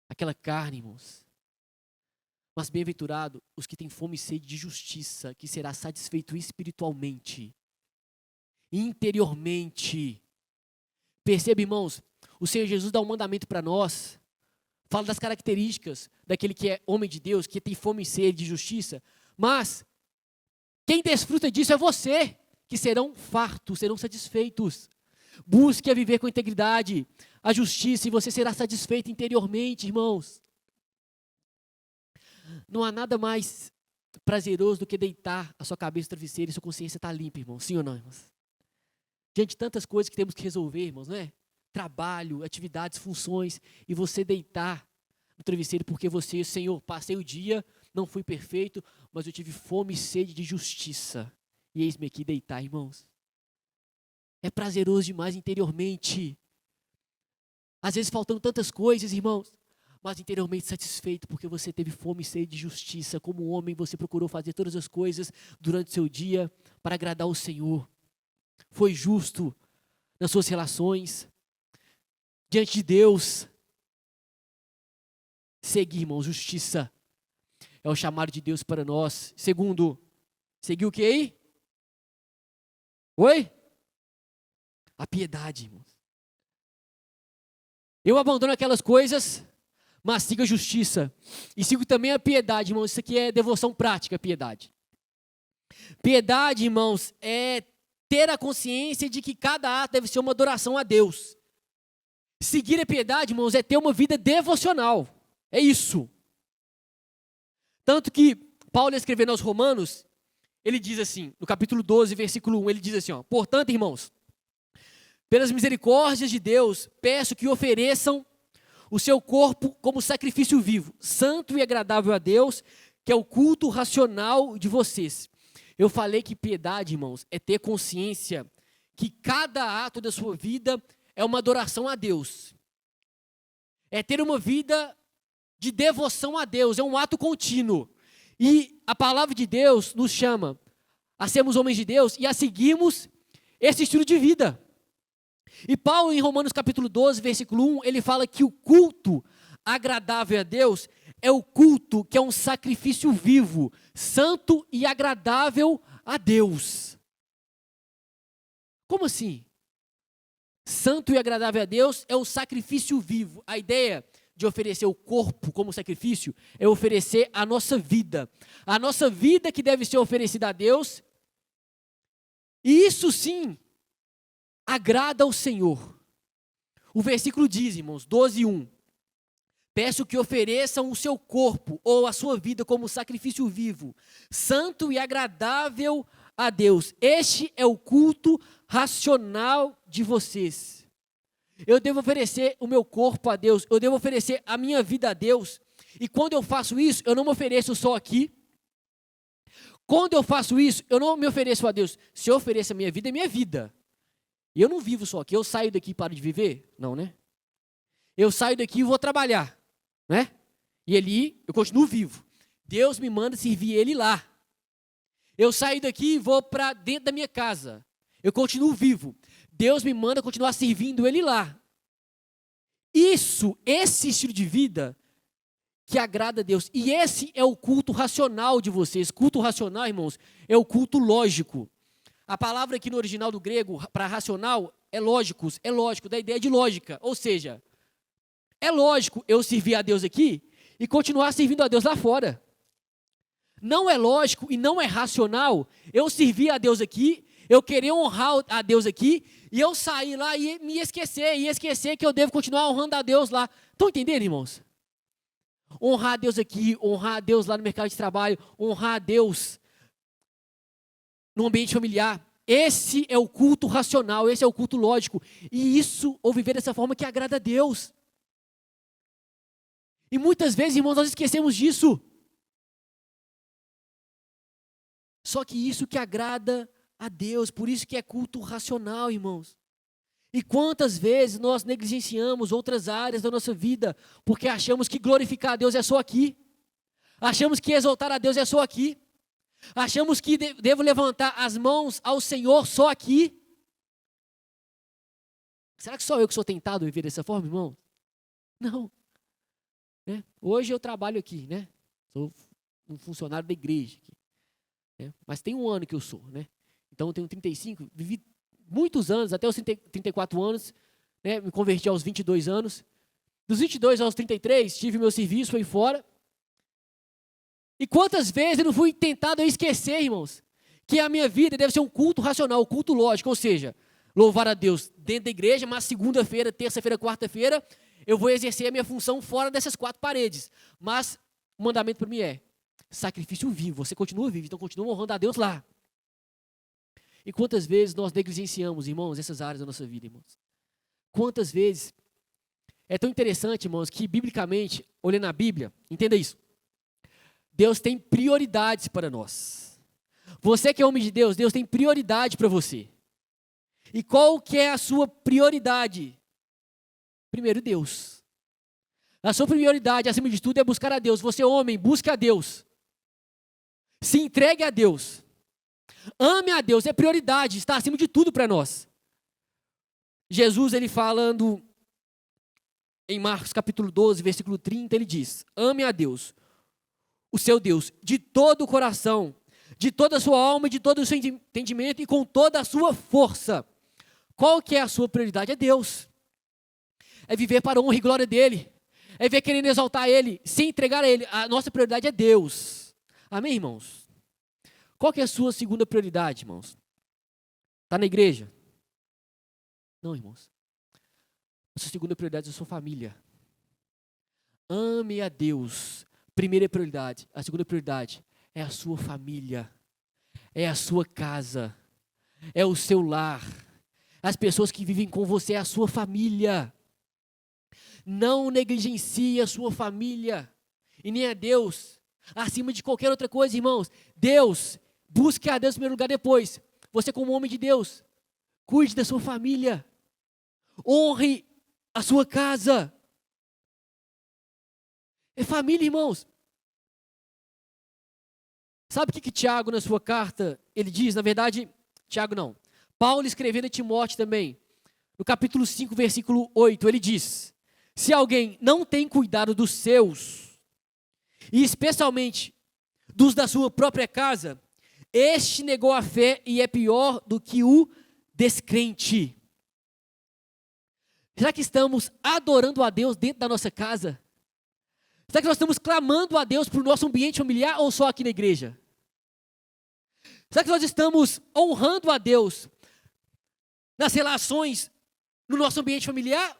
Speaker 1: Aquela carne, irmãos. Mas bem-aventurado os que têm fome e sede de justiça, que será satisfeito espiritualmente, interiormente. Perceba, irmãos, o Senhor Jesus dá um mandamento para nós, fala das características daquele que é homem de Deus, que tem fome e sede de justiça, mas quem desfruta disso é você, que serão fartos, serão satisfeitos. Busque a viver com integridade, a justiça, e você será satisfeito interiormente, irmãos. Não há nada mais prazeroso do que deitar a sua cabeça no travesseiro e sua consciência está limpa, irmão. Sim ou não, irmãos? Diante de tantas coisas que temos que resolver, irmãos, não é? Trabalho, atividades, funções, e você deitar no travesseiro porque você, Senhor, passei o dia, não fui perfeito, mas eu tive fome e sede de justiça. E eis-me aqui deitar, irmãos. É prazeroso demais interiormente. Às vezes faltando tantas coisas, irmãos, mas interiormente satisfeito, porque você teve fome e sede de justiça. Como homem, você procurou fazer todas as coisas durante o seu dia para agradar o Senhor. Foi justo nas suas relações, diante de Deus. Seguir, irmãos, justiça é o chamado de Deus para nós. Segundo, seguir o que aí? Oi? A piedade, irmãos. Eu abandono aquelas coisas, mas sigo a justiça. E sigo também a piedade, irmãos. Isso aqui é devoção prática, piedade. Piedade, irmãos, é ter a consciência de que cada ato deve ser uma adoração a Deus. Seguir a piedade, irmãos, é ter uma vida devocional. É isso. Tanto que Paulo, escrevendo aos Romanos, ele diz assim, no capítulo 12, versículo 1, ele diz assim, ó: portanto, irmãos, pelas misericórdias de Deus, peço que ofereçam o seu corpo como sacrifício vivo, santo e agradável a Deus, que é o culto racional de vocês. Eu falei que piedade, irmãos, é ter consciência que cada ato da sua vida é uma adoração a Deus. É ter uma vida de devoção a Deus, é um ato contínuo. E a palavra de Deus nos chama a sermos homens de Deus e a seguirmos esse estilo de vida. E Paulo, em Romanos capítulo 12, versículo 1, ele fala que o culto agradável a Deus é o culto que é um sacrifício vivo, santo e agradável a Deus. Como assim? Santo e agradável a Deus é o sacrifício vivo. A ideia de oferecer o corpo como sacrifício é oferecer a nossa vida. A nossa vida que deve ser oferecida a Deus. E isso sim agrada ao Senhor. O versículo diz, irmãos, 12:1. Peço que ofereçam o seu corpo ou a sua vida como sacrifício vivo, santo e agradável a Deus. Este é o culto racional de vocês. Eu devo oferecer o meu corpo a Deus, eu devo oferecer a minha vida a Deus. E quando eu faço isso, eu não me ofereço só aqui. Quando eu faço isso, eu não me ofereço a Deus. Se eu ofereço a minha vida, é minha vida. E eu não vivo só aqui. Eu saio daqui e paro de viver? Não, né? Eu saio daqui e vou trabalhar, né? E ali eu continuo vivo. Deus me manda servir Ele lá. Eu saio daqui e vou para dentro da minha casa. Eu continuo vivo. Deus me manda continuar servindo Ele lá. Esse estilo de vida que agrada a Deus. E esse é o culto racional de vocês. Culto racional, irmãos, é o culto lógico. A palavra aqui no original do grego para racional é lógicos, da ideia de lógica. Ou seja, é lógico eu servir a Deus aqui e continuar servindo a Deus lá fora. Não é lógico e não é racional eu servir a Deus aqui, eu querer honrar a Deus aqui, e eu sair lá e me esquecer que eu devo continuar honrando a Deus lá. Estão entendendo, irmãos? Honrar a Deus aqui, honrar a Deus lá no mercado de trabalho, honrar a Deus no ambiente familiar. Esse é o culto racional, esse é o culto lógico. E isso, ou viver dessa forma que agrada a Deus. E muitas vezes, irmãos, nós esquecemos disso. Só que isso que agrada a Deus, por isso que é culto racional, irmãos. E quantas vezes nós negligenciamos outras áreas da nossa vida, porque achamos que glorificar a Deus é só aqui. Achamos que exaltar a Deus é só aqui. Achamos que devo levantar as mãos ao Senhor só aqui. Será que só eu que sou tentado a viver dessa forma, irmão? Não. Né? Hoje eu trabalho aqui, né? Sou um funcionário da igreja aqui, né? Mas tem um ano que eu sou, né? Então eu tenho 35, vivi muitos anos, até os 34 anos, né? Me converti aos 22 anos. Dos 22 aos 33, tive meu serviço aí fora. E quantas vezes eu não fui tentado a esquecer, irmãos, que a minha vida deve ser um culto racional, um culto lógico, ou seja, louvar a Deus dentro da igreja, mas segunda-feira, terça-feira, quarta-feira, eu vou exercer a minha função fora dessas 4 paredes. Mas o mandamento para mim é sacrifício vivo, você continua vivo, então continua honrando a Deus lá. E quantas vezes nós negligenciamos, irmãos, essas áreas da nossa vida, irmãos? Quantas vezes? É tão interessante, irmãos, que biblicamente, olhando a Bíblia, entenda isso. Deus tem prioridades para nós. Você que é homem de Deus, Deus tem prioridade para você. E qual que é a sua prioridade? Primeiro, Deus. A sua prioridade, acima de tudo, é buscar a Deus. Você, homem, busca a Deus. Se entregue a Deus. Ame a Deus, é prioridade, está acima de tudo para nós. Jesus, ele falando em Marcos capítulo 12, versículo 30, ele diz: ame a Deus, o seu Deus, de todo o coração, de toda a sua alma, de todo o seu entendimento e com toda a sua força. Qual que é a sua prioridade? É Deus. É viver para a honra e glória dEle. É viver querendo exaltar Ele, se entregar a Ele. A nossa prioridade é Deus. Amém, irmãos? Qual que é a sua segunda prioridade, irmãos? Está na igreja? Não, irmãos. A sua segunda prioridade é a sua família. Ame a Deus. Primeira prioridade. A segunda prioridade é a sua família. É a sua casa. É o seu lar. As pessoas que vivem com você é a sua família. Não negligencie a sua família. E nem a Deus. Acima de qualquer outra coisa, irmãos. Deus. Busque a Deus em primeiro lugar depois. Você como homem de Deus. Cuide da sua família. Honre a sua casa. É família, irmãos. Sabe o que Tiago, na sua carta, ele diz? Na verdade, Tiago não. Paulo escrevendo a Timóteo também. No capítulo 5, versículo 8, ele diz: se alguém não tem cuidado dos seus, e especialmente dos da sua própria casa, este negou a fé e é pior do que o descrente. Será que estamos adorando a Deus dentro da nossa casa? Será que nós estamos clamando a Deus para o nosso ambiente familiar ou só aqui na igreja? Será que nós estamos honrando a Deus nas relações no nosso ambiente familiar?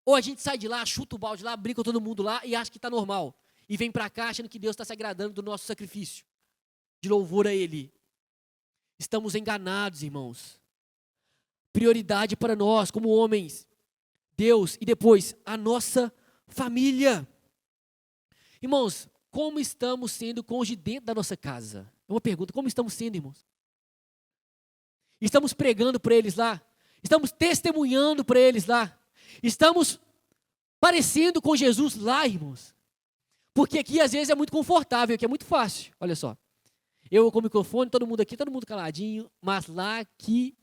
Speaker 1: Ou a gente sai de lá, chuta o balde lá, briga com todo mundo lá e acha que está normal. E vem para cá achando que Deus está se agradando do nosso sacrifício de louvor a Ele. Estamos enganados, irmãos. Prioridade para nós, como homens, Deus e depois a nossa família. Irmãos, como estamos sendo cônjuge dentro da nossa casa? É uma pergunta, como estamos sendo, irmãos? Estamos pregando para eles lá? Estamos testemunhando para eles lá? Estamos parecendo com Jesus lá, irmãos? Porque aqui às vezes é muito confortável, aqui é muito fácil, olha só. Eu com o microfone, todo mundo aqui, todo mundo caladinho, mas lá que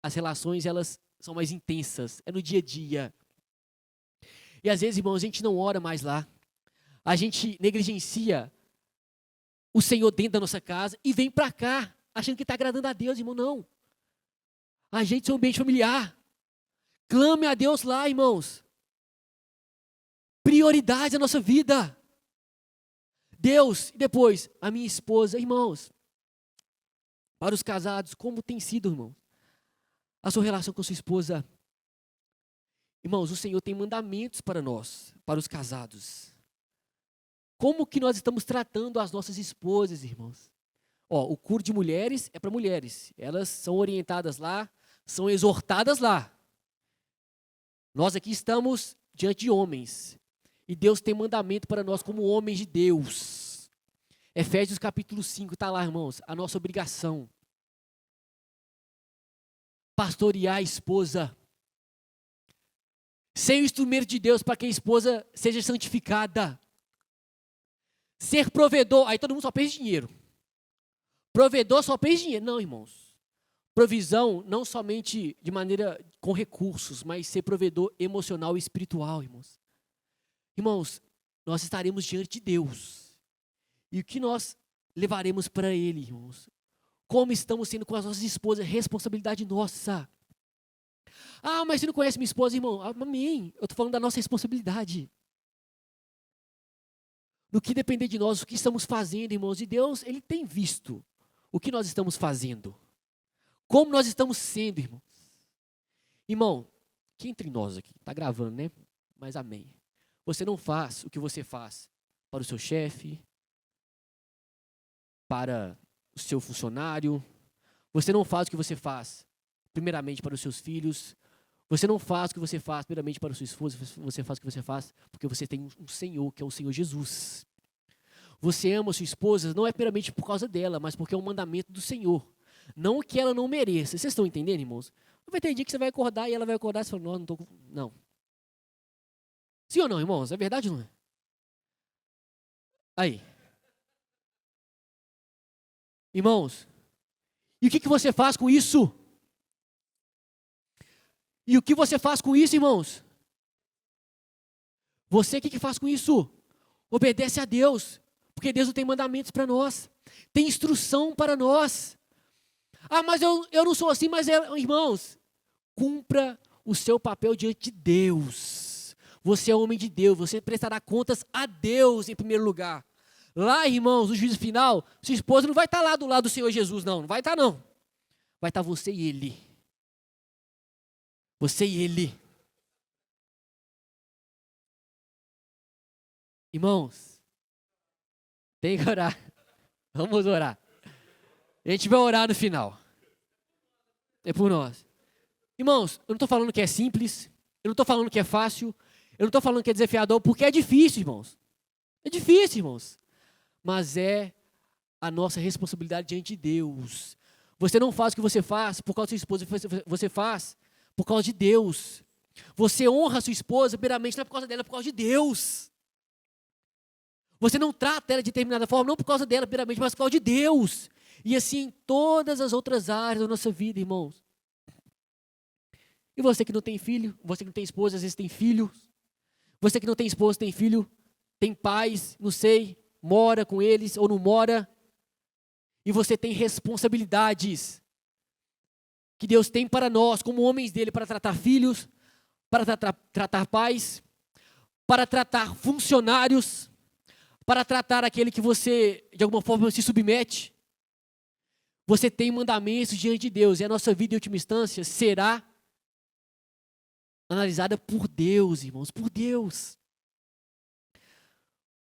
Speaker 1: as relações, elas são mais intensas, é no dia a dia. E às vezes, irmãos, a gente não ora mais lá. A gente negligencia o Senhor dentro da nossa casa e vem para cá, achando que está agradando a Deus, irmão, não. A gente é um ambiente familiar. Clame a Deus lá, irmãos. Prioridade da nossa vida. Deus, e depois, a minha esposa, irmãos. Para os casados, como tem sido, irmão? A sua relação com sua esposa. Irmãos, o Senhor tem mandamentos para nós, para os casados. Como que nós estamos tratando as nossas esposas, irmãos? O culto de mulheres é para mulheres. Elas são orientadas lá, são exortadas lá. Nós aqui estamos diante de homens. E Deus tem mandamento para nós como homens de Deus. Efésios capítulo 5, está lá, irmãos, a nossa obrigação. Pastorear a esposa. Ser o instrumento de Deus para que a esposa seja santificada. Ser provedor, aí todo mundo só pensa em dinheiro. Provedor só pensa em dinheiro. Não, irmãos. Provisão não somente de maneira com recursos, mas ser provedor emocional e espiritual, irmãos. Irmãos, nós estaremos diante de Deus. E o que nós levaremos para Ele, irmãos? Como estamos sendo com as nossas esposas? Responsabilidade nossa. Ah, mas você não conhece minha esposa, irmão? Amém. Eu estou falando da nossa responsabilidade. No que depender de nós, o que estamos fazendo, irmãos. E Deus, Ele tem visto o que nós estamos fazendo. Como nós estamos sendo, irmãos. Irmão, que entre nós aqui, está gravando, né? Mas amém. Você não faz o que você faz para o seu chefe, para o seu funcionário. Você não faz o que você faz, primeiramente, para os seus filhos. Você não faz o que você faz, primeiramente, para a sua esposa. Você faz o que você faz porque você tem um Senhor, que é o Senhor Jesus. Você ama a sua esposa, não é primeiramente por causa dela, mas porque é um mandamento do Senhor. Não que ela não mereça. Vocês estão entendendo, irmãos? Vai ter dia que você vai acordar e ela vai acordar e você fala, não estou... Não. Sim ou não, irmãos? É verdade ou não é? Aí. Irmãos, e o que você faz com isso? E o que você faz com isso, irmãos? Você, o que faz com isso? Obedece a Deus, porque Deus não tem mandamentos para nós, tem instrução para nós. Ah, mas eu não sou assim, mas irmãos, cumpra o seu papel diante de Deus. Você é homem de Deus, você prestará contas a Deus em primeiro lugar. Lá, irmãos, no juízo final, sua esposa não vai estar lá do lado do Senhor Jesus, não vai estar não. Vai estar você e Ele. Você e Ele. Irmãos, tem que orar. Vamos orar. A gente vai orar no final. É por nós. Irmãos, eu não estou falando que é simples, eu não estou falando que é fácil, eu não estou falando que é desafiador, porque é difícil, irmãos. É difícil, irmãos. Mas é a nossa responsabilidade diante de Deus. Você não faz o que você faz por causa da sua esposa, você faz por causa de Deus. Você honra a sua esposa, primeiramente, não é por causa dela, é por causa de Deus. Você não trata ela de determinada forma, não por causa dela, primeiramente, mas por causa de Deus. E assim em todas as outras áreas da nossa vida, irmãos. E você que não tem filho, você que não tem esposa, às vezes tem filho. Você que não tem esposa, tem filho, tem pais, não sei, mora com eles ou não mora. E você tem responsabilidades que Deus tem para nós, como homens dele, para tratar filhos, para tratar pais, para tratar funcionários, para tratar aquele que você, de alguma forma, se submete. Você tem mandamentos diante de Deus, e a nossa vida, em última instância, será analisada por Deus, irmãos, por Deus.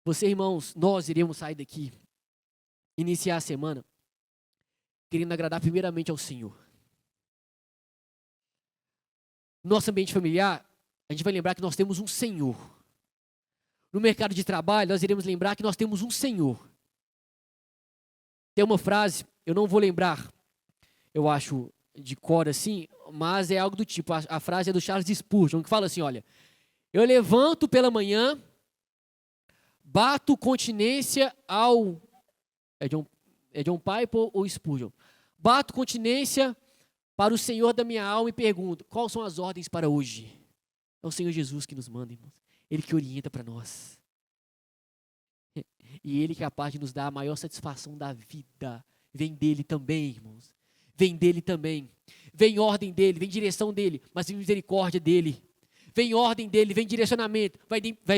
Speaker 1: Você, irmãos, nós iremos sair daqui, iniciar a semana, querendo agradar primeiramente ao Senhor. Nosso ambiente familiar, a gente vai lembrar que nós temos um Senhor. No mercado de trabalho, nós iremos lembrar que nós temos um Senhor. Tem uma frase, eu não vou lembrar, eu acho, de cor assim, mas é algo do tipo, a frase é do Charles Spurgeon, que fala assim, olha, eu levanto pela manhã, bato continência ao... É John É John Piper ou Spurgeon. Bato continência para o Senhor da minha alma e pergunto, quais são as ordens para hoje? É o Senhor Jesus que nos manda, irmãos. Ele que orienta para nós. E Ele que é capaz de nos dar a maior satisfação da vida. Vem dEle também, irmãos. Vem dEle também. Vem ordem dEle, vem direção dEle, mas vem misericórdia dEle. Vem ordem dEle, vem direcionamento,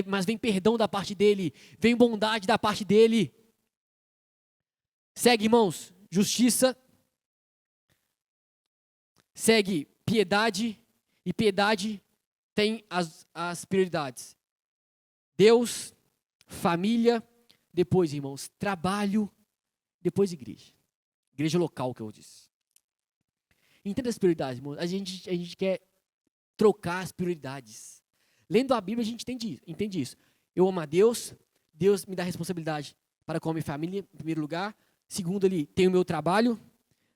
Speaker 1: mas vem perdão da parte dEle. Vem bondade da parte dEle. Segue, irmãos, justiça. Segue piedade. E piedade tem as prioridades. Deus, família, depois, irmãos, trabalho, depois igreja. Igreja local, que eu disse. Entenda as prioridades, irmãos. A gente quer trocar as prioridades. Lendo a Bíblia, a gente entende isso. Eu amo a Deus, Deus me dá responsabilidade para com a minha família, em primeiro lugar. Segundo, ele tem o meu trabalho.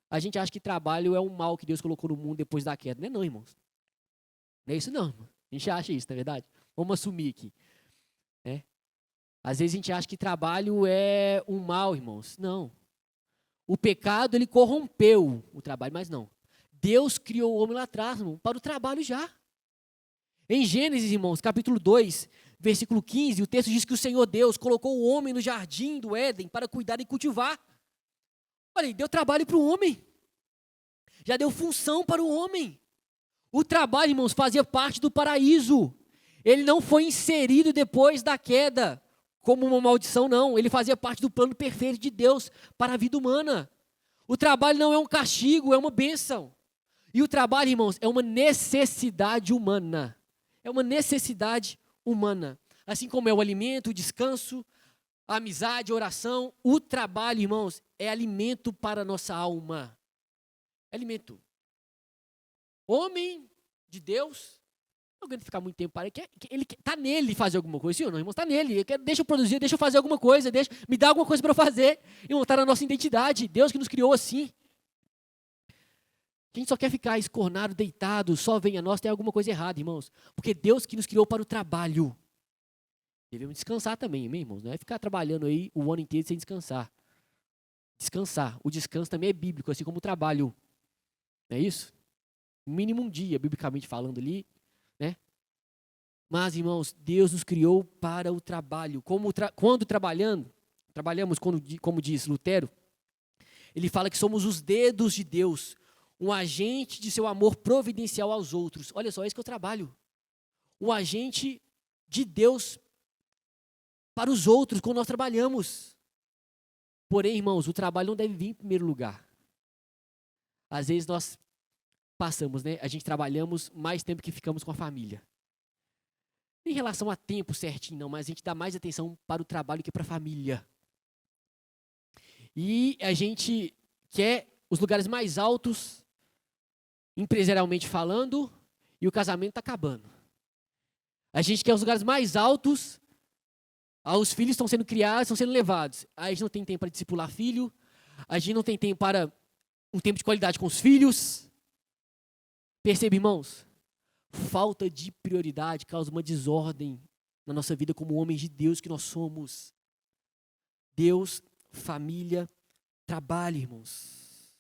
Speaker 1: A gente acha que trabalho é um mal que Deus colocou no mundo depois da queda. Não é não, irmãos. Não é isso não, irmão. A gente acha isso, não é verdade? Vamos assumir aqui. Às vezes a gente acha que trabalho é um mal, irmãos. Não. O pecado, ele corrompeu o trabalho, mas não. Deus criou o homem lá atrás, irmão, para o trabalho já. Em Gênesis, irmãos, capítulo 2, versículo 15, o texto diz que o Senhor Deus colocou o homem no jardim do Éden para cuidar e cultivar. Olha, deu trabalho para o homem. Já deu função para o homem. O trabalho, irmãos, fazia parte do paraíso. Ele não foi inserido depois da queda como uma maldição, não. Ele fazia parte do plano perfeito de Deus para a vida humana. O trabalho não é um castigo, é uma bênção. E o trabalho, irmãos, é uma necessidade humana. É uma necessidade humana. Assim como é o alimento, o descanso, a amizade, a oração, o trabalho, irmãos, é alimento para a nossa alma. É alimento. Homem de Deus, não aguenta ficar muito tempo para ele está nele fazer alguma coisa, sim ou não, irmãos? Está nele. Deixa eu produzir, deixa eu fazer alguma coisa, me dá alguma coisa para eu fazer. Irmão, está na nossa identidade. Deus que nos criou assim. Quem só quer ficar escornado, deitado, só vem a nós, tem alguma coisa errada, irmãos. Porque Deus que nos criou para o trabalho. Devemos descansar também, amém, irmãos? Não é ficar trabalhando aí o ano inteiro sem descansar. Descansar. O descanso também é bíblico, assim como o trabalho. Não é isso? Mínimo um dia, biblicamente falando ali, né? Mas, irmãos, Deus nos criou para o trabalho. Quando trabalhamos, como diz Lutero, ele fala que somos os dedos de Deus, um agente de seu amor providencial aos outros. Olha só, esse que é o trabalho. Um agente de Deus para os outros, quando nós trabalhamos. Porém, irmãos, o trabalho não deve vir em primeiro lugar. Às vezes nós passamos, né? A gente trabalhamos mais tempo que ficamos com a família. Em relação a tempo certinho, não, mas a gente dá mais atenção para o trabalho que para a família. E a gente quer os lugares mais altos, empresarialmente falando, e o casamento está acabando. A gente quer os lugares mais altos, os filhos estão sendo criados, estão sendo levados. Aí a gente não tem tempo para discipular filho, a gente não tem tempo para um tempo de qualidade com os filhos. Percebe, irmãos? Falta de prioridade causa uma desordem na nossa vida como homens de Deus que nós somos. Deus, família, trabalho, irmãos.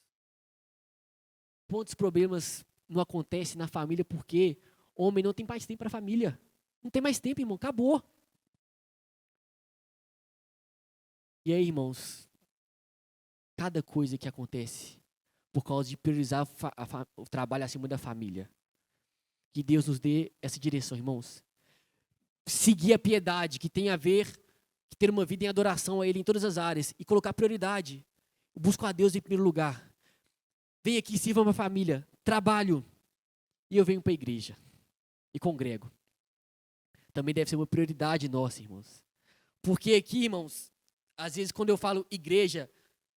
Speaker 1: Quantos problemas não acontecem na família porque homem não tem mais tempo para a família. Não tem mais tempo, irmão, acabou. E aí, irmãos, cada coisa que acontece por causa de priorizar o trabalho acima da família. Que Deus nos dê essa direção, irmãos. Seguir a piedade, que tem a ver, que ter uma vida em adoração a Ele em todas as áreas. E colocar prioridade. Eu busco a Deus em primeiro lugar. Venho aqui, sirva uma família. Trabalho. E eu venho para a igreja. E congrego. Também deve ser uma prioridade nossa, irmãos. Porque aqui, irmãos, às vezes quando eu falo igreja,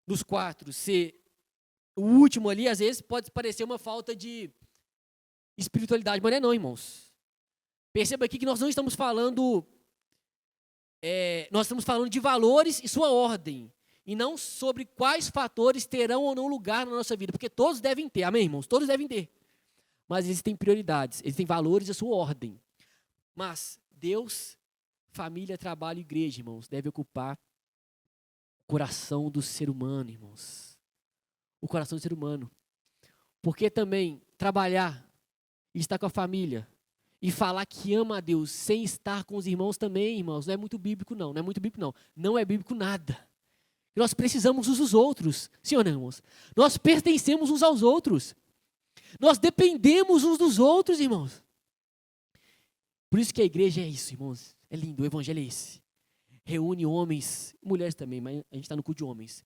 Speaker 1: dos 4, ser o último ali, às vezes pode parecer uma falta de espiritualidade, mas não é não, irmãos. Perceba aqui que nós não estamos falando, nós estamos falando de valores e sua ordem, e não sobre quais fatores terão ou não lugar na nossa vida, porque todos devem ter, amém, irmãos? Todos devem ter. Mas existem prioridades, existem valores e a sua ordem. Mas Deus, família, trabalho e igreja, irmãos, deve ocupar coração do ser humano, irmãos. O coração do ser humano. Porque também trabalhar e estar com a família e falar que ama a Deus sem estar com os irmãos também, irmãos, não é muito bíblico não, não é muito bíblico não. Não é bíblico nada. Nós precisamos uns dos outros, sim ou não, irmãos? Nós pertencemos uns aos outros. Nós dependemos uns dos outros, irmãos. Por isso que a igreja é isso, irmãos. É lindo, o evangelho é esse. Reúne homens, mulheres também, mas a gente está no culto de homens.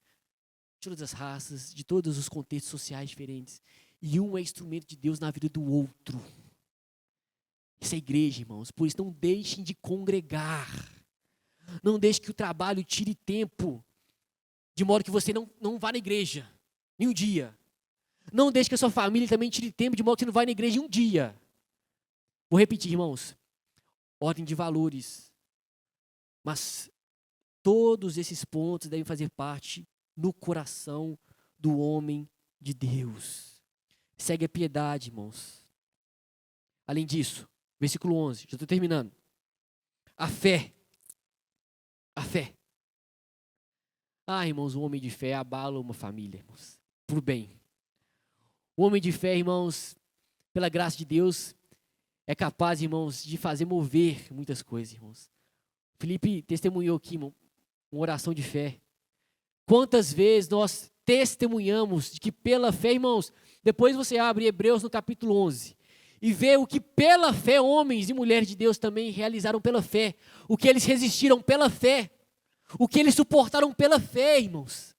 Speaker 1: De todas as raças, de todos os contextos sociais diferentes. E um é instrumento de Deus na vida do outro. Isso é igreja, irmãos. Por isso não deixem de congregar. Não deixe que o trabalho tire tempo. De modo que você não vá na igreja. Nenhum dia. Não deixe que a sua família também tire tempo. De modo que você não vá na igreja um dia. Vou repetir, irmãos. Ordem de valores. Mas todos esses pontos devem fazer parte no coração do homem de Deus. Segue a piedade, irmãos. Além disso, versículo 11, já estou terminando. A fé. A fé. Ah, irmãos, o homem de fé abala uma família, irmãos, por bem. O homem de fé, irmãos, pela graça de Deus, é capaz, irmãos, de fazer mover muitas coisas, irmãos. Felipe testemunhou aqui, irmão, uma oração de fé. Quantas vezes nós testemunhamos de que pela fé, irmãos, depois você abre Hebreus no capítulo 11 e vê o que pela fé homens e mulheres de Deus também realizaram pela fé, o que eles resistiram pela fé, o que eles suportaram pela fé, irmãos.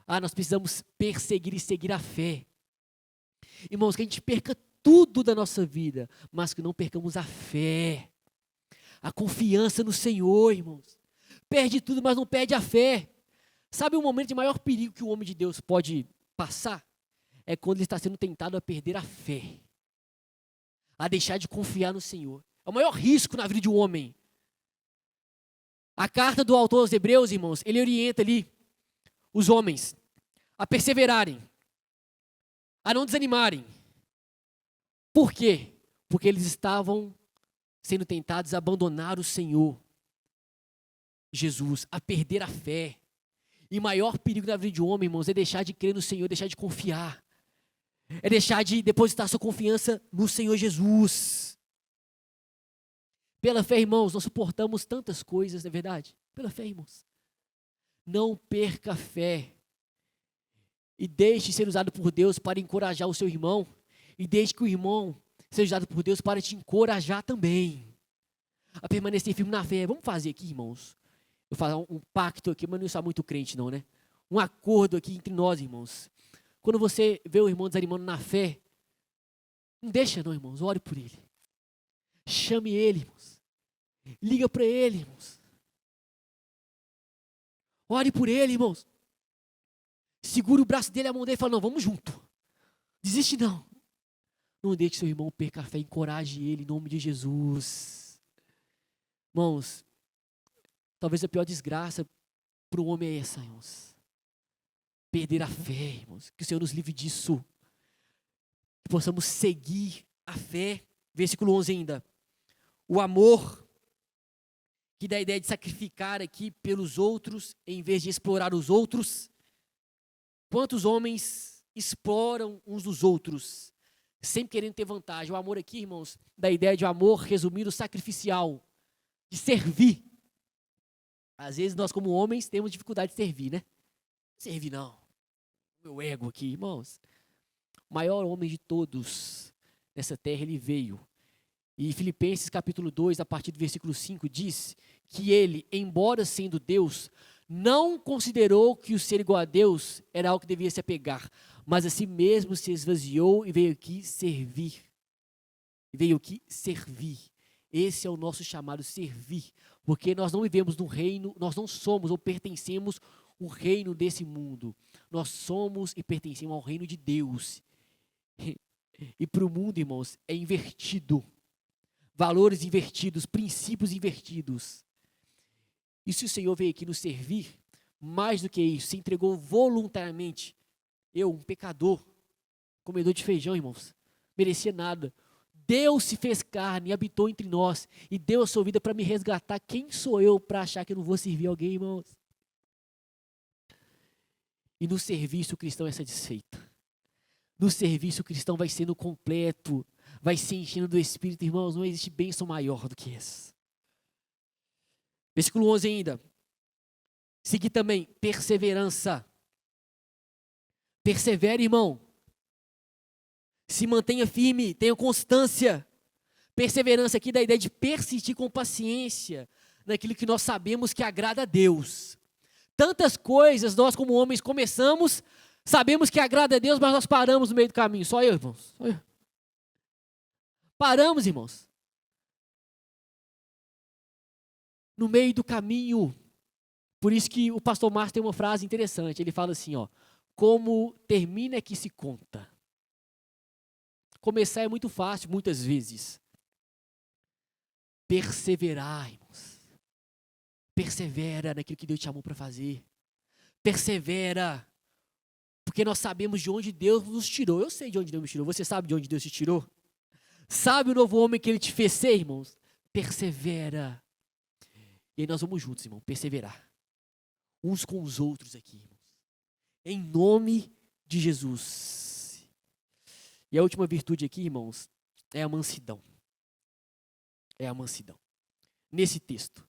Speaker 1: Ah, nós precisamos perseguir e seguir a fé. Irmãos, que a gente perca tudo da nossa vida, mas que não percamos a fé, a confiança no Senhor, irmãos. Perde tudo, mas não perde a fé. Sabe o momento de maior perigo que o homem de Deus pode passar? É quando ele está sendo tentado a perder a fé, a deixar de confiar no Senhor. É o maior risco na vida de um homem. A carta do autor aos Hebreus, irmãos, ele orienta ali os homens a perseverarem, a não desanimarem. Por quê? Porque eles estavam sendo tentados a abandonar o Senhor Jesus, a perder a fé. E o maior perigo da vida de um homem, irmãos, é deixar de crer no Senhor, deixar de confiar. É deixar de depositar sua confiança no Senhor Jesus. Pela fé, irmãos, nós suportamos tantas coisas, não é verdade? Pela fé, irmãos. Não perca a fé. E deixe ser usado por Deus para encorajar o seu irmão. E deixe que o irmão seja usado por Deus para te encorajar também. A permanecer firme na fé. Vamos fazer aqui, irmãos. Eu vou falar um pacto aqui, mas não sou muito crente não, né? Um acordo aqui entre nós, irmãos. Quando você vê o irmão desanimando na fé, não deixa não, irmãos. Ore por ele. Chame ele, irmãos. Liga para ele, irmãos. Ore por ele, irmãos. Segura o braço dele, a mão dele e fala, não, vamos junto. Desiste não. Não deixe que seu irmão perca a fé, encoraje ele em nome de Jesus. Irmãos, talvez a pior desgraça para o homem é essa, irmãos. Perder a fé, irmãos. Que o Senhor nos livre disso. Que possamos seguir a fé. Versículo 11 ainda. O amor, que dá a ideia de sacrificar aqui pelos outros, em vez de explorar os outros. Quantos homens exploram uns dos outros, sempre querendo ter vantagem? O amor aqui, irmãos, dá a ideia de um amor resumido sacrificial, de servir. Às vezes nós como homens temos dificuldade de servir, né? Servir não. Meu ego aqui, irmãos. O maior homem de todos nessa terra, ele veio. E Filipenses capítulo 2, a partir do versículo 5, diz que ele, embora sendo Deus, não considerou que o ser igual a Deus era algo que devia se apegar, mas a si mesmo se esvaziou e veio aqui servir. Veio aqui servir. Esse é o nosso chamado, servir. Porque nós não vivemos num reino, nós não somos ou pertencemos ao reino desse mundo. Nós somos e pertencemos ao reino de Deus. E para o mundo, irmãos, é invertido. Valores invertidos, princípios invertidos. E se o Senhor veio aqui nos servir, mais do que isso, se entregou voluntariamente. Eu, um pecador, comedor de feijão, irmãos, merecia nada. Deus se fez carne e habitou entre nós e deu a sua vida para me resgatar. Quem sou eu para achar que eu não vou servir alguém, irmãos? E no serviço o cristão é satisfeito. No serviço o cristão vai sendo completo, vai se enchendo do Espírito, irmãos, não existe bênção maior do que essa. Versículo 11 ainda. Seguir também, perseverança. Persevere, irmão. Se mantenha firme, tenha constância. Perseverança aqui dá a ideia de persistir com paciência naquilo que nós sabemos que agrada a Deus. Tantas coisas nós como homens começamos, sabemos que agrada a Deus, mas nós paramos no meio do caminho. Só eu, irmãos. Só eu. Paramos, irmãos. No meio do caminho. Por isso que o pastor Márcio tem uma frase interessante. Ele fala assim, ó. Como termina é que se conta. Começar é muito fácil, muitas vezes. Perseverar, irmãos. Persevera naquilo que Deus te chamou para fazer. Persevera. Porque nós sabemos de onde Deus nos tirou. Eu sei de onde Deus me tirou. Você sabe de onde Deus te tirou? Sabe o novo homem que Ele te fez ser, irmãos? Persevera. E aí nós vamos juntos, irmão, perseverar. Uns com os outros aqui, irmãos. Em nome de Jesus. E a última virtude aqui, irmãos, é a mansidão. É a mansidão. Nesse texto.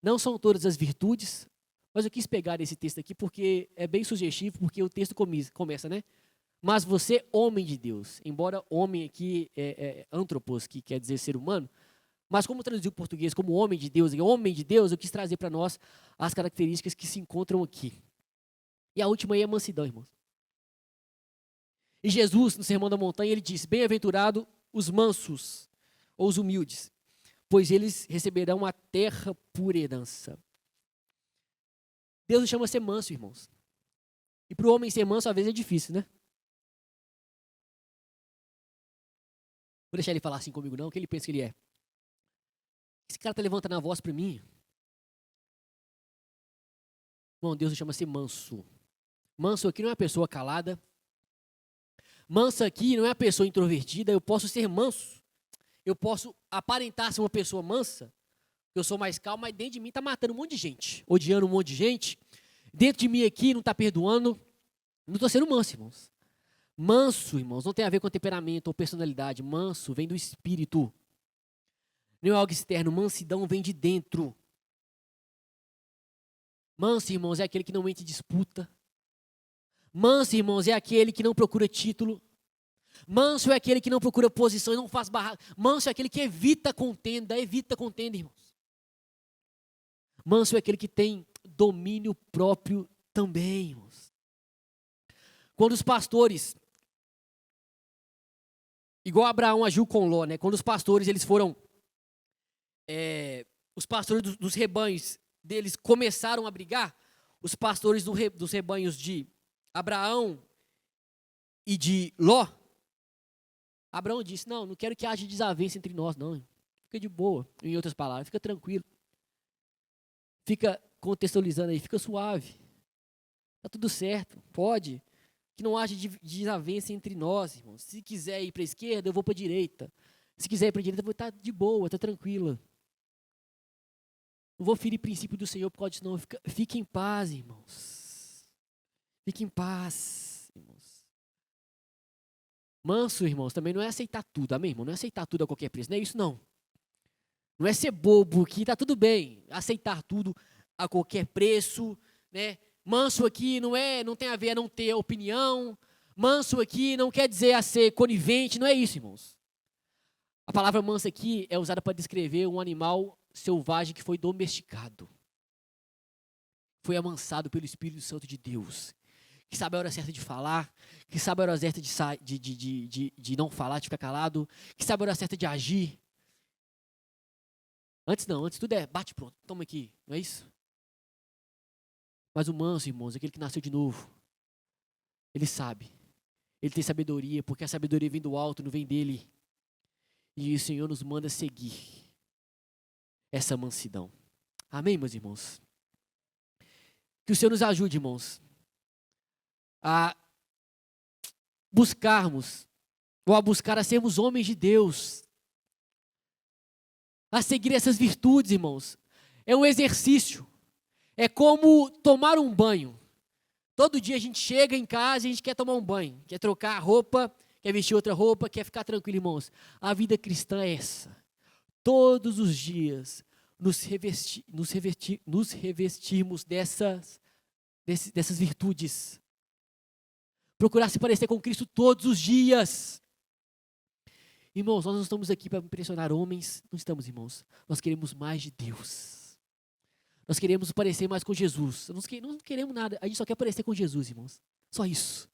Speaker 1: Não são todas as virtudes, mas eu quis pegar esse texto aqui porque é bem sugestivo, porque o texto começa, né? Mas você, homem de Deus, embora homem aqui é antropos, que quer dizer ser humano, mas como traduzir o português como homem de Deus, eu quis trazer para nós as características que se encontram aqui. E a última aí é a mansidão, irmãos. E Jesus, no Sermão da Montanha, ele disse, bem-aventurado os mansos, ou os humildes, pois eles receberão a terra por herança. Deus nos chama a ser manso, irmãos. E para o homem ser manso, às vezes é difícil, né? Vou deixar ele falar assim comigo não, o que ele pensa que ele é. Esse cara está levantando a voz para mim. Irmão, Deus nos chama a ser manso. Manso aqui não é uma pessoa calada. Manso aqui não é uma pessoa introvertida. Eu posso ser manso. Eu posso aparentar ser uma pessoa mansa. Eu sou mais calmo, mas dentro de mim está matando um monte de gente. Odiando um monte de gente. Dentro de mim aqui não está perdoando. Não estou sendo manso, irmãos. Manso, irmãos, não tem a ver com temperamento ou personalidade. Manso vem do espírito. Não é algo externo. Mansidão vem de dentro. Manso, irmãos, é aquele que não mente disputa. Manso, irmãos, é aquele que não procura título. Manso é aquele que não procura posição e não faz barraco. Manso é aquele que evita contenda, irmãos. Manso é aquele que tem domínio próprio também, irmãos. Quando os pastores, igual Abraão agiu com Ló, né? Quando os pastores eles foram, os pastores dos rebanhos deles começaram a brigar, os pastores dos rebanhos de Abraão e de Ló, Abraão disse, não quero que haja desavença entre nós, não. Fica de boa, em outras palavras, fica tranquilo. Fica contextualizando aí, fica suave. Está tudo certo, pode. Que não haja desavença entre nós, irmãos. Se quiser ir para a esquerda, eu vou para a direita. Se quiser ir para a direita, eu vou estar de boa, estar tranquila. Não vou ferir princípio do Senhor por causa disso, não. Fique em paz, irmãos. Fique em paz, irmãos. Manso, irmãos, também não é aceitar tudo, amém, irmão? Não é aceitar tudo a qualquer preço, não é isso, não. Não é ser bobo, que está tudo bem, aceitar tudo a qualquer preço, né? Manso aqui não tem a ver a não ter opinião. Manso aqui não quer dizer a ser conivente, não é isso, irmãos. A palavra manso aqui é usada para descrever um animal selvagem que foi domesticado. Foi amansado pelo Espírito Santo de Deus. Que sabe a hora certa de falar, que sabe a hora certa de não falar, de ficar calado, que sabe a hora certa de agir. Antes tudo é bate pronto, toma aqui, não é isso? Mas o manso, irmãos, aquele que nasceu de novo, ele sabe, ele tem sabedoria, porque a sabedoria vem do alto, não vem dele. E o Senhor nos manda seguir essa mansidão. Amém, meus irmãos? Que o Senhor nos ajude, irmãos, a buscarmos, ou a buscar a sermos homens de Deus, a seguir essas virtudes, irmãos. É um exercício. É como tomar um banho. Todo dia a gente chega em casa e a gente quer tomar um banho, quer trocar a roupa, quer vestir outra roupa, quer ficar tranquilo, irmãos. A vida cristã é essa. Todos os dias nos revestirmos dessas virtudes. Procurar se parecer com Cristo todos os dias. Irmãos, nós não estamos aqui para impressionar homens, não estamos, irmãos. Nós queremos mais de Deus. Nós queremos parecer mais com Jesus. Nós não queremos nada, a gente só quer parecer com Jesus, irmãos. Só isso.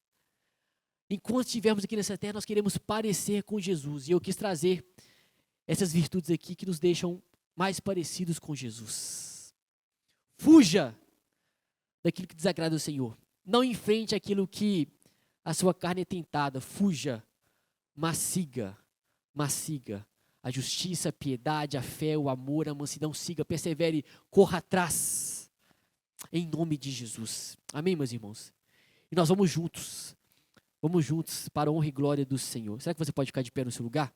Speaker 1: Enquanto estivermos aqui nessa terra, nós queremos parecer com Jesus. E eu quis trazer essas virtudes aqui que nos deixam mais parecidos com Jesus. Fuja daquilo que desagrada o Senhor. Não enfrente aquilo que a sua carne é tentada. Fuja, mas siga a justiça, a piedade, a fé, o amor, a mansidão. Siga, persevere, corra atrás. Em nome de Jesus. Amém, meus irmãos? E nós vamos juntos para a honra e glória do Senhor. Será que você pode ficar de pé no seu lugar?